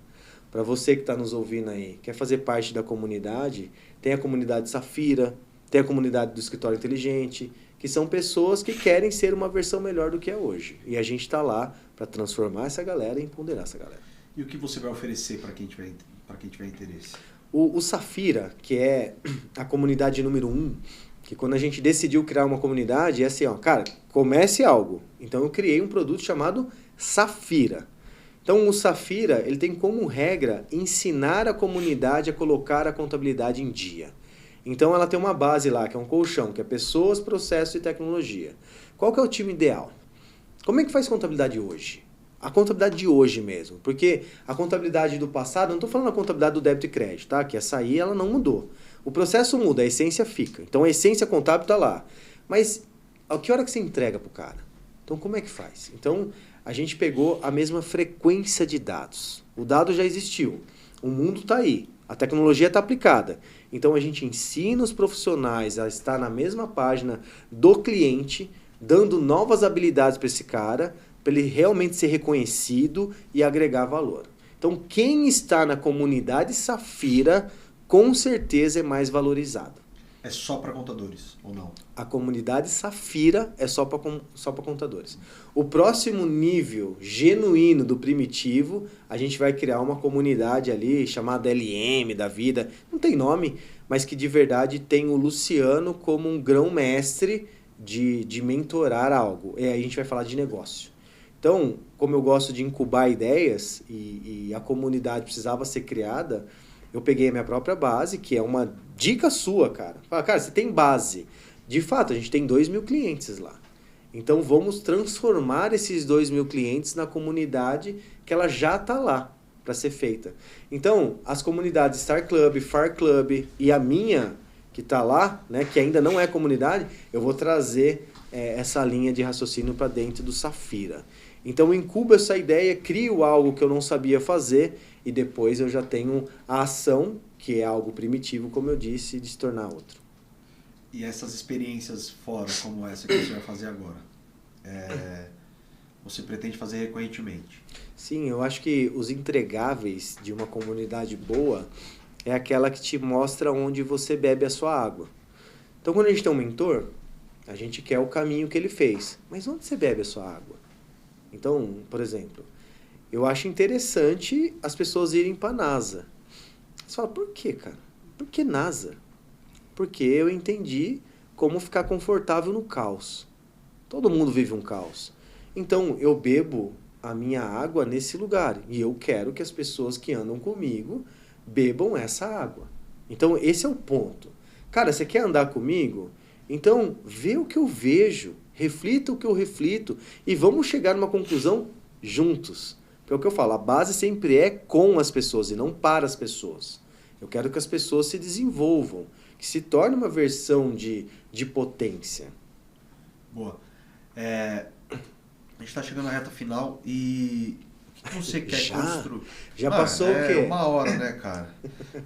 Para você que está nos ouvindo aí, quer fazer parte da comunidade, tem a comunidade Safira, tem a comunidade do Escritório Inteligente, que são pessoas que querem ser uma versão melhor do que é hoje. E a gente está lá para transformar essa galera e empoderar essa galera. E o que você vai oferecer para quem tiver interesse? O Safira, que é a comunidade número 1, que quando a gente decidiu criar uma comunidade, é assim, ó, cara, comece algo. Então eu criei um produto chamado Safira. Então o Safira, ele tem como regra ensinar a comunidade a colocar a contabilidade em dia. Então ela tem uma base lá, que é um colchão, que é pessoas, processos e tecnologia. Qual que é o time ideal? Como é que faz contabilidade hoje? A contabilidade de hoje mesmo, porque a contabilidade do passado, não estou falando a contabilidade do débito e crédito, tá? Que essa aí ela não mudou. O processo muda, a essência fica. Então a essência contábil está lá. Mas a que hora que você entrega para o cara? Então como é que faz? Então a gente pegou a mesma frequência de dados. O dado já existiu, o mundo está aí, a tecnologia está aplicada. Então a gente ensina os profissionais a estar na mesma página do cliente, dando novas habilidades para esse cara, para ele realmente ser reconhecido e agregar valor. Então, quem está na comunidade Safira, com certeza é mais valorizado. É só para contadores, ou não? A comunidade Safira é só para contadores. O próximo nível genuíno do primitivo, a gente vai criar uma comunidade ali, chamada LM da vida, não tem nome, mas que de verdade tem o Luciano como um grão-mestre de mentorar algo. E aí a gente vai falar de negócio. Então, como eu gosto de incubar ideias e a comunidade precisava ser criada, eu peguei a minha própria base, que é uma dica sua, cara. Fala, cara, você tem base. De fato, a gente tem 2.000 clientes lá. Então, vamos transformar esses 2.000 clientes na comunidade que ela já está lá para ser feita. Então, as comunidades Star Club, Far Club e a minha, que está lá, né, que ainda não é comunidade, eu vou trazer essa linha de raciocínio para dentro do Safira. Então eu incubo essa ideia, crio algo que eu não sabia fazer e depois eu já tenho a ação, que é algo primitivo, como eu disse, de se tornar outro. E essas experiências fora, como essa que você vai fazer agora, você pretende fazer recorrentemente? Sim, eu acho que os entregáveis de uma comunidade boa é aquela que te mostra onde você bebe a sua água. Então quando a gente tem um mentor, a gente quer o caminho que ele fez. Mas onde você bebe a sua água? Então, por exemplo, eu acho interessante as pessoas irem para a NASA. Você fala, por quê, cara? Por que NASA? Porque eu entendi como ficar confortável no caos. Todo mundo vive um caos. Então, eu bebo a minha água nesse lugar. E eu quero que as pessoas que andam comigo bebam essa água. Então, esse é o ponto. Cara, você quer andar comigo? Então, vê o que eu vejo. Reflita o que eu reflito e vamos chegar numa conclusão juntos. Porque é o que eu falo, a base sempre é com as pessoas e não para as pessoas. Eu quero que as pessoas se desenvolvam, que se torne uma versão de potência. Boa. A gente está chegando na reta final e o que você quer construir? Já passou o quê? 1 hora, né, cara?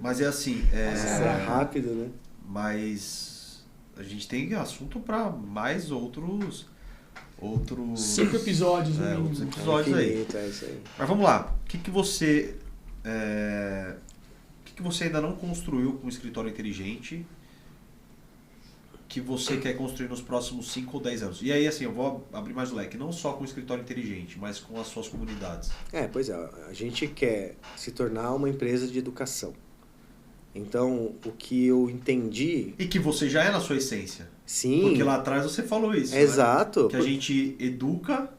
Mas é assim... É rápido, né? Mas... a gente tem assunto para mais outros 5 episódios, né? Outros episódios aí. É isso aí. Mas vamos lá. O que você ainda não construiu com o escritório inteligente que você quer construir nos próximos 5 ou 10 anos? E aí, assim, eu vou abrir mais o leque, não só com o escritório inteligente, mas com as suas comunidades. Pois é. A gente quer se tornar uma empresa de educação. Então, o que eu entendi... E que você já é na sua essência. Sim. Porque lá atrás você falou isso. Exato. Né? Que a gente educa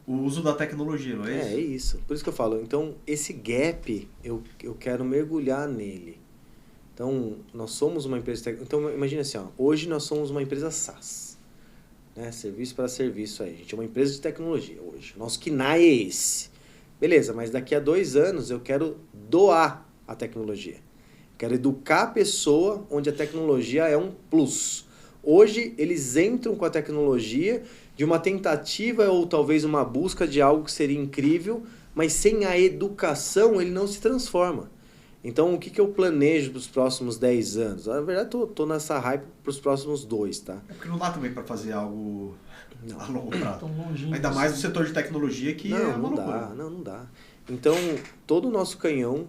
o uso da tecnologia, não é isso? É isso. Por isso que eu falo. Então, esse gap, eu quero mergulhar nele. Então, nós somos uma empresa... Então, imagina assim, ó, hoje nós somos uma empresa SaaS. Né? Serviço para serviço aí. A gente é uma empresa de tecnologia hoje. Nosso KNAI é esse. Beleza, mas daqui a 2 anos eu quero doar a tecnologia. Quero educar a pessoa onde a tecnologia é um plus. Hoje, eles entram com a tecnologia de uma tentativa ou talvez uma busca de algo que seria incrível, mas sem a educação ele não se transforma. Então, o que eu planejo para os próximos 10 anos? Na verdade, tô nessa hype para os próximos 2, tá? É porque não dá também para fazer algo a longo prazo. Longinho, ainda mais no setor de tecnologia que é uma loucura. Não dá. Então, todo o nosso canhão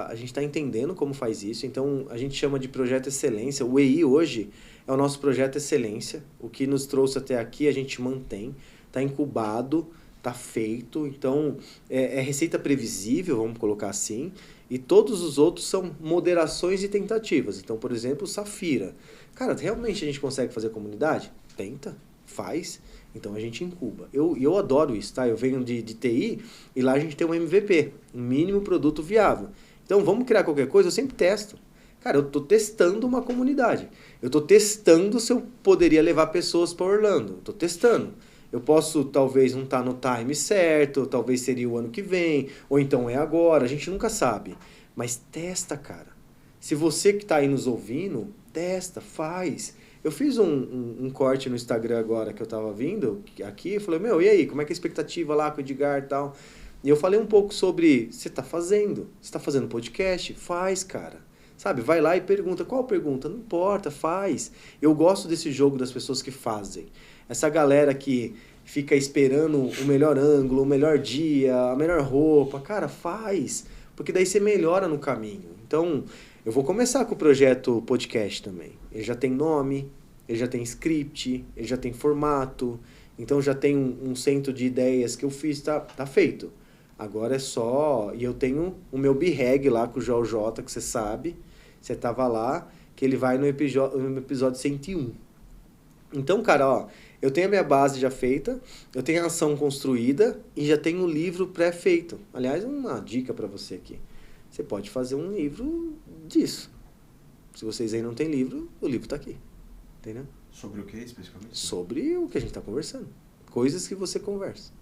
a gente está entendendo como faz isso. Então, a gente chama de projeto excelência. O EI hoje é o nosso projeto excelência. O que nos trouxe até aqui a gente mantém. tá incubado, tá feito. Então, é receita previsível, vamos colocar assim. E todos os outros são moderações e tentativas. Então, por exemplo, Safira. Cara, realmente a gente consegue fazer comunidade? Tenta, faz. Então a gente incuba. Eu adoro isso, tá? Eu venho de TI e lá a gente tem um MVP, um mínimo produto viável. Então vamos criar qualquer coisa, eu sempre testo. Cara, eu tô testando uma comunidade. Eu tô testando se eu poderia levar pessoas para Orlando. Eu tô testando. Eu posso talvez não estar no time certo, talvez seria o ano que vem, ou então é agora, a gente nunca sabe. Mas testa, cara. Se você que está aí nos ouvindo, testa, faz. Eu fiz um corte no Instagram agora que eu tava vindo aqui, eu falei, e aí, como é que é a expectativa lá com o Edgar e tal? E eu falei um pouco sobre, você tá fazendo podcast? Faz, cara. Sabe, vai lá e pergunta, qual pergunta? Não importa, faz. Eu gosto desse jogo das pessoas que fazem. Essa galera que fica esperando o melhor ângulo, o melhor dia, a melhor roupa, cara, faz. Porque daí você melhora no caminho. Então, eu vou começar com o projeto podcast também. Ele já tem nome, ele já tem script, ele já tem formato. Então já tem um centro de ideias que eu fiz, tá feito. Agora é só... E eu tenho o meu B-Reg lá com o Joel J, que você sabe. Você tava lá, que ele vai no episódio 101. Então, cara, ó, eu tenho a minha base já feita, eu tenho a ação construída e já tenho o livro pré-feito. Aliás, uma dica para você aqui. Você pode fazer um livro disso. Se vocês aí não tem livro, o livro tá aqui. Entendeu? Sobre o que, especificamente? Sobre o que a gente tá conversando. Coisas que você conversa.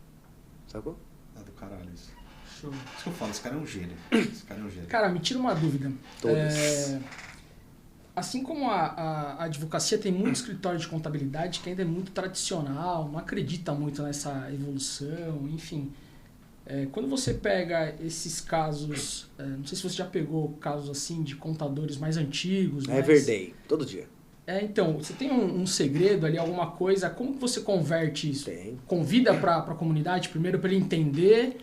Sacou? Ah, do caralho isso. Show. Isso que eu falo, esse cara é um gênio. Esse cara é um gênio. Cara, me tira uma dúvida. Todas. Assim como a advocacia tem muito escritório de contabilidade que ainda é muito tradicional, não acredita muito nessa evolução, enfim. Quando você pega esses casos, não sei se você já pegou casos assim de contadores mais antigos. Everyday, todo dia. Então, você tem um segredo ali, alguma coisa, como que você converte isso? Tem. Convida para a comunidade primeiro para ele entender.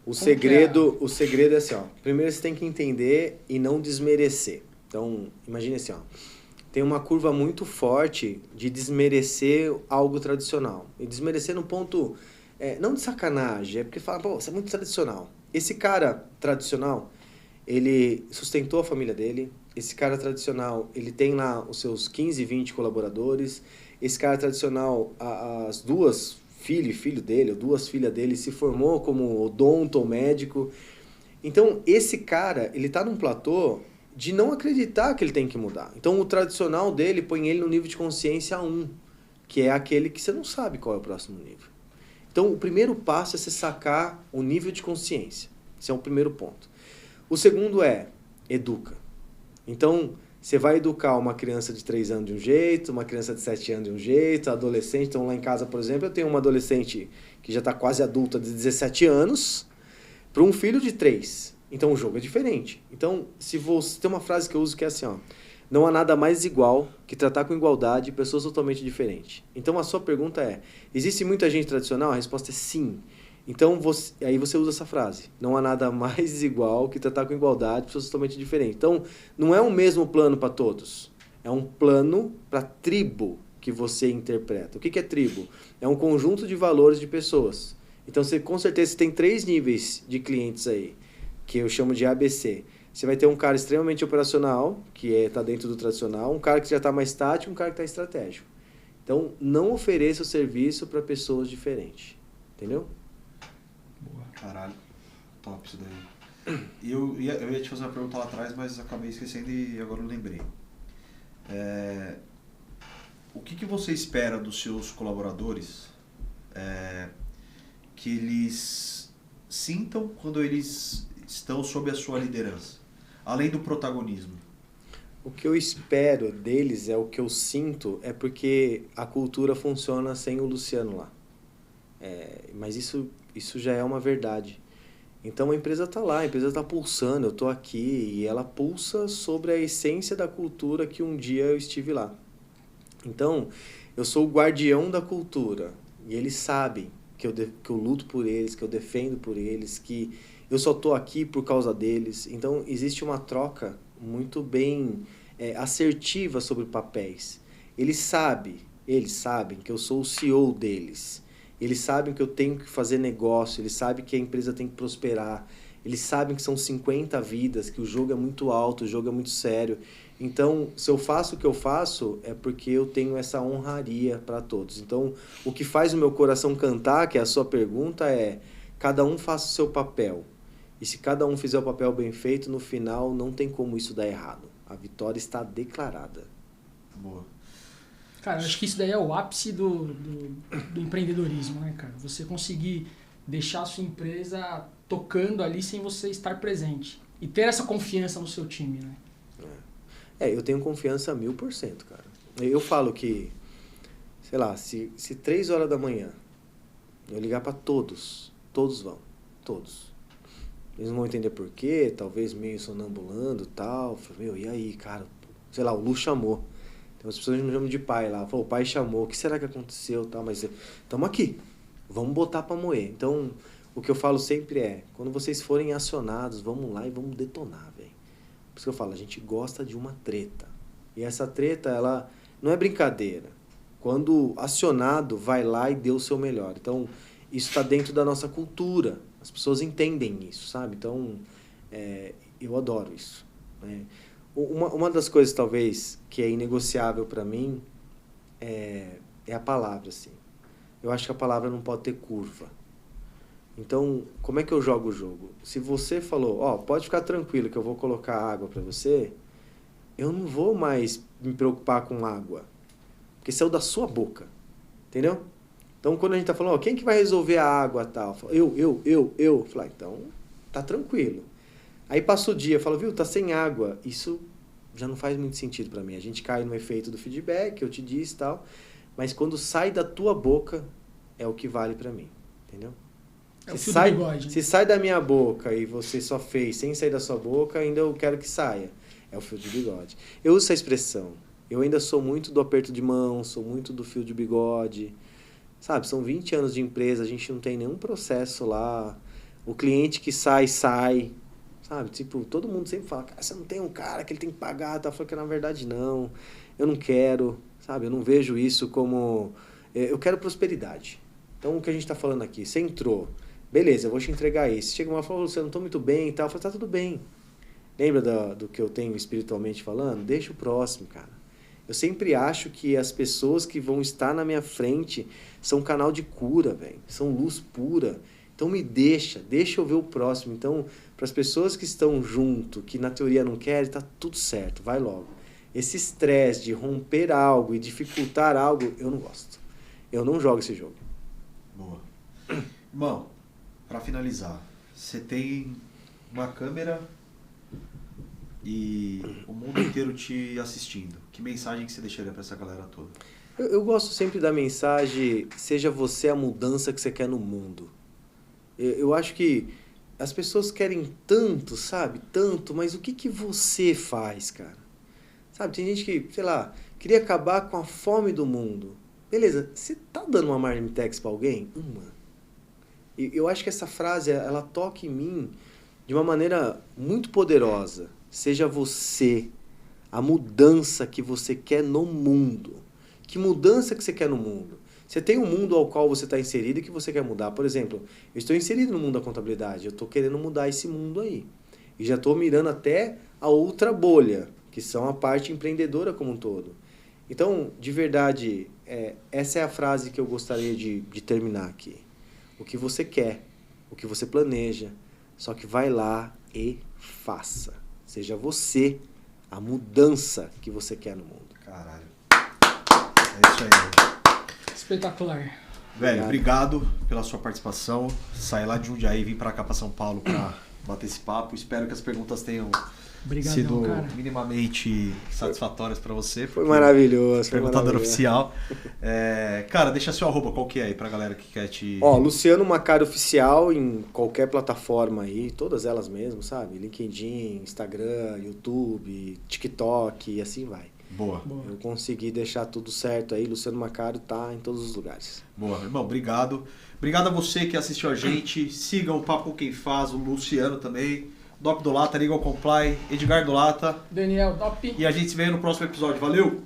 O segredo é assim, ó. Primeiro você tem que entender e não desmerecer. Então, imagine assim, ó. Tem uma curva muito forte de desmerecer algo tradicional. E desmerecer no ponto, não de sacanagem, é porque fala, pô, você é muito tradicional. Esse cara tradicional, ele sustentou a família dele. Esse cara tradicional, ele tem lá os seus 15, 20 colaboradores. Esse cara tradicional, as duas filho dele, ou duas filhas dele, se formou como odonto ou médico. Então, esse cara, ele tá num platô de não acreditar que ele tem que mudar. Então, o tradicional dele põe ele no nível de consciência 1, que é aquele que você não sabe qual é o próximo nível. Então, o primeiro passo é você sacar o nível de consciência. Esse é o primeiro ponto. O segundo é, educa. Então, você vai educar uma criança de 3 anos de um jeito, uma criança de 7 anos de um jeito, adolescente. Então, lá em casa, por exemplo, eu tenho uma adolescente que já está quase adulta de 17 anos para um filho de 3. Então, o jogo é diferente. Então, se você tem uma frase que eu uso que é assim, ó, não há nada mais igual que tratar com igualdade pessoas totalmente diferentes. Então, a sua pergunta é, existe muita gente tradicional? A resposta é sim. Então, aí você usa essa frase. Não há nada mais igual que tratar com igualdade, pessoas totalmente diferentes. Então, não é o mesmo plano para todos. É um plano para tribo que você interpreta. O que é tribo? É um conjunto de valores de pessoas. Então, você com certeza tem 3 níveis de clientes aí, que eu chamo de ABC. Você vai ter um cara extremamente operacional, que está dentro do tradicional, um cara que já está mais tático, um cara que está estratégico. Então, não ofereça o serviço para pessoas diferentes. Entendeu? Caralho, top isso daí. E eu ia te fazer uma pergunta lá atrás, mas acabei esquecendo e agora eu lembrei. O que você espera dos seus colaboradores que eles sintam quando eles estão sob a sua liderança, além do protagonismo? O que eu espero deles é o que eu sinto, é porque a cultura funciona sem o Luciano lá. Mas isso já é uma verdade. Então a empresa está lá, a empresa está pulsando, eu estou aqui e ela pulsa sobre a essência da cultura que um dia eu estive lá. Então, eu sou o guardião da cultura e eles sabem que eu luto por eles, que eu defendo por eles, que eu só estou aqui por causa deles. Então, existe uma troca muito bem assertiva sobre papéis. Eles sabem que eu sou o CEO deles. Eles sabem que eu tenho que fazer negócio, eles sabem que a empresa tem que prosperar, eles sabem que são 50 vidas, que o jogo é muito alto, o jogo é muito sério. Então, se eu faço o que eu faço, é porque eu tenho essa honraria para todos. Então, o que faz o meu coração cantar, que é a sua pergunta, é cada um faça o seu papel. E se cada um fizer o papel bem feito, no final não tem como isso dar errado. A vitória está declarada. Boa. Cara, eu acho que isso daí é o ápice do empreendedorismo, né, cara? Você conseguir deixar a sua empresa tocando ali sem você estar presente. E ter essa confiança no seu time, né? Eu tenho confiança 1000%, cara. Eu falo que, sei lá, se 3 horas da manhã eu ligar para todos vão, todos. Eles não vão entender por quê, talvez meio sonambulando e tal. Falei, e aí, cara? Sei lá, o Lu chamou. Tem umas pessoas que me chamam de pai lá. Falou, o pai chamou, o que será que aconteceu? Tal, mas estamos aqui, vamos botar para moer. Então, o que eu falo sempre é, quando vocês forem acionados, vamos lá e vamos detonar, velho. Por isso que eu falo, a gente gosta de uma treta. E essa treta, ela não é brincadeira. Quando acionado, vai lá e dê o seu melhor. Então, isso está dentro da nossa cultura. As pessoas entendem isso, sabe? Então, eu adoro isso. Né? Uma das coisas, talvez, que é inegociável para mim é a palavra, assim. Eu acho que a palavra não pode ter curva. Então, como é que eu jogo o jogo? Se você falou, pode ficar tranquilo que eu vou colocar água para você, eu não vou mais me preocupar com água. Porque saiu da sua boca. Entendeu? Então, quando a gente tá falando, quem que vai resolver a água tal? Eu. Falei, então, tá tranquilo. Aí passa o dia, fala, viu, tá sem água. Isso já não faz muito sentido para mim. A gente cai no efeito do feedback, eu te disse e tal. Mas quando sai da tua boca, é o que vale para mim. Entendeu? Se sai da minha boca e você só fez sem sair da sua boca, ainda eu quero que saia. É o fio de bigode. Eu uso essa expressão. Eu ainda sou muito do aperto de mão, sou muito do fio de bigode. Sabe, são 20 anos de empresa, a gente não tem nenhum processo lá. O cliente que sai. Sabe, tipo, todo mundo sempre fala, cara, você não tem um cara que ele tem que pagar. Tá? Eu falo que na verdade não. Eu não quero, sabe, eu não vejo isso como... Eu quero prosperidade. Então, o que a gente tá falando aqui, você entrou... Beleza, eu vou te entregar isso. Chega uma hora e fala, você não estou muito bem e tal. Eu falo, tá tudo bem. Lembra do que eu tenho espiritualmente falando? Deixa o próximo, cara. Eu sempre acho que as pessoas que vão estar na minha frente são canal de cura, velho. São luz pura. Então me deixa eu ver o próximo. Então, para as pessoas que estão junto, que na teoria não querem, tá tudo certo, vai logo. Esse estresse de romper algo e dificultar algo, eu não gosto. Eu não jogo esse jogo. Boa. Irmão, para finalizar, você tem uma câmera e o mundo inteiro te assistindo. Que mensagem que você deixaria para essa galera toda? Eu gosto sempre da mensagem, seja você a mudança que você quer no mundo. Eu acho que as pessoas querem tanto, sabe? Tanto, mas o que você faz, cara? Sabe, tem gente que, sei lá, queria acabar com a fome do mundo. Beleza, você tá dando uma marmitex para alguém? Eu acho que essa frase, ela toca em mim de uma maneira muito poderosa. Seja você a mudança que você quer no mundo. Que mudança que você quer no mundo? Você tem um mundo ao qual você está inserido e que você quer mudar. Por exemplo, eu estou inserido no mundo da contabilidade. Eu estou querendo mudar esse mundo aí. E já estou mirando até a outra bolha, que são a parte empreendedora como um todo. Então, de verdade, essa é a frase que eu gostaria de terminar aqui. O que você quer, o que você planeja, só que vai lá e faça. Seja você a mudança que você quer no mundo. Caralho. É isso aí. Espetacular. Velho, obrigado pela sua participação. Sair lá de Jundiaí e vir pra cá, pra São Paulo, pra bater esse papo. Espero que as perguntas tenham sido minimamente satisfatórias pra você. Foi maravilhoso. Perguntador oficial. Cara, deixa seu arroba, qual que é aí pra galera que quer te... Luciano Macari Oficial em qualquer plataforma aí, todas elas mesmo, sabe? LinkedIn, Instagram, YouTube, TikTok e assim vai. Boa. Eu consegui deixar tudo certo aí, Luciano Macari tá em todos os lugares. Boa, irmão, obrigado. Obrigado a você que assistiu a gente. Sigam o Papo com Quem Faz, o Luciano também. Dop do Lata, Legal Comply, Edgar do Lata. Daniel Dop. E a gente se vê no próximo episódio. Valeu!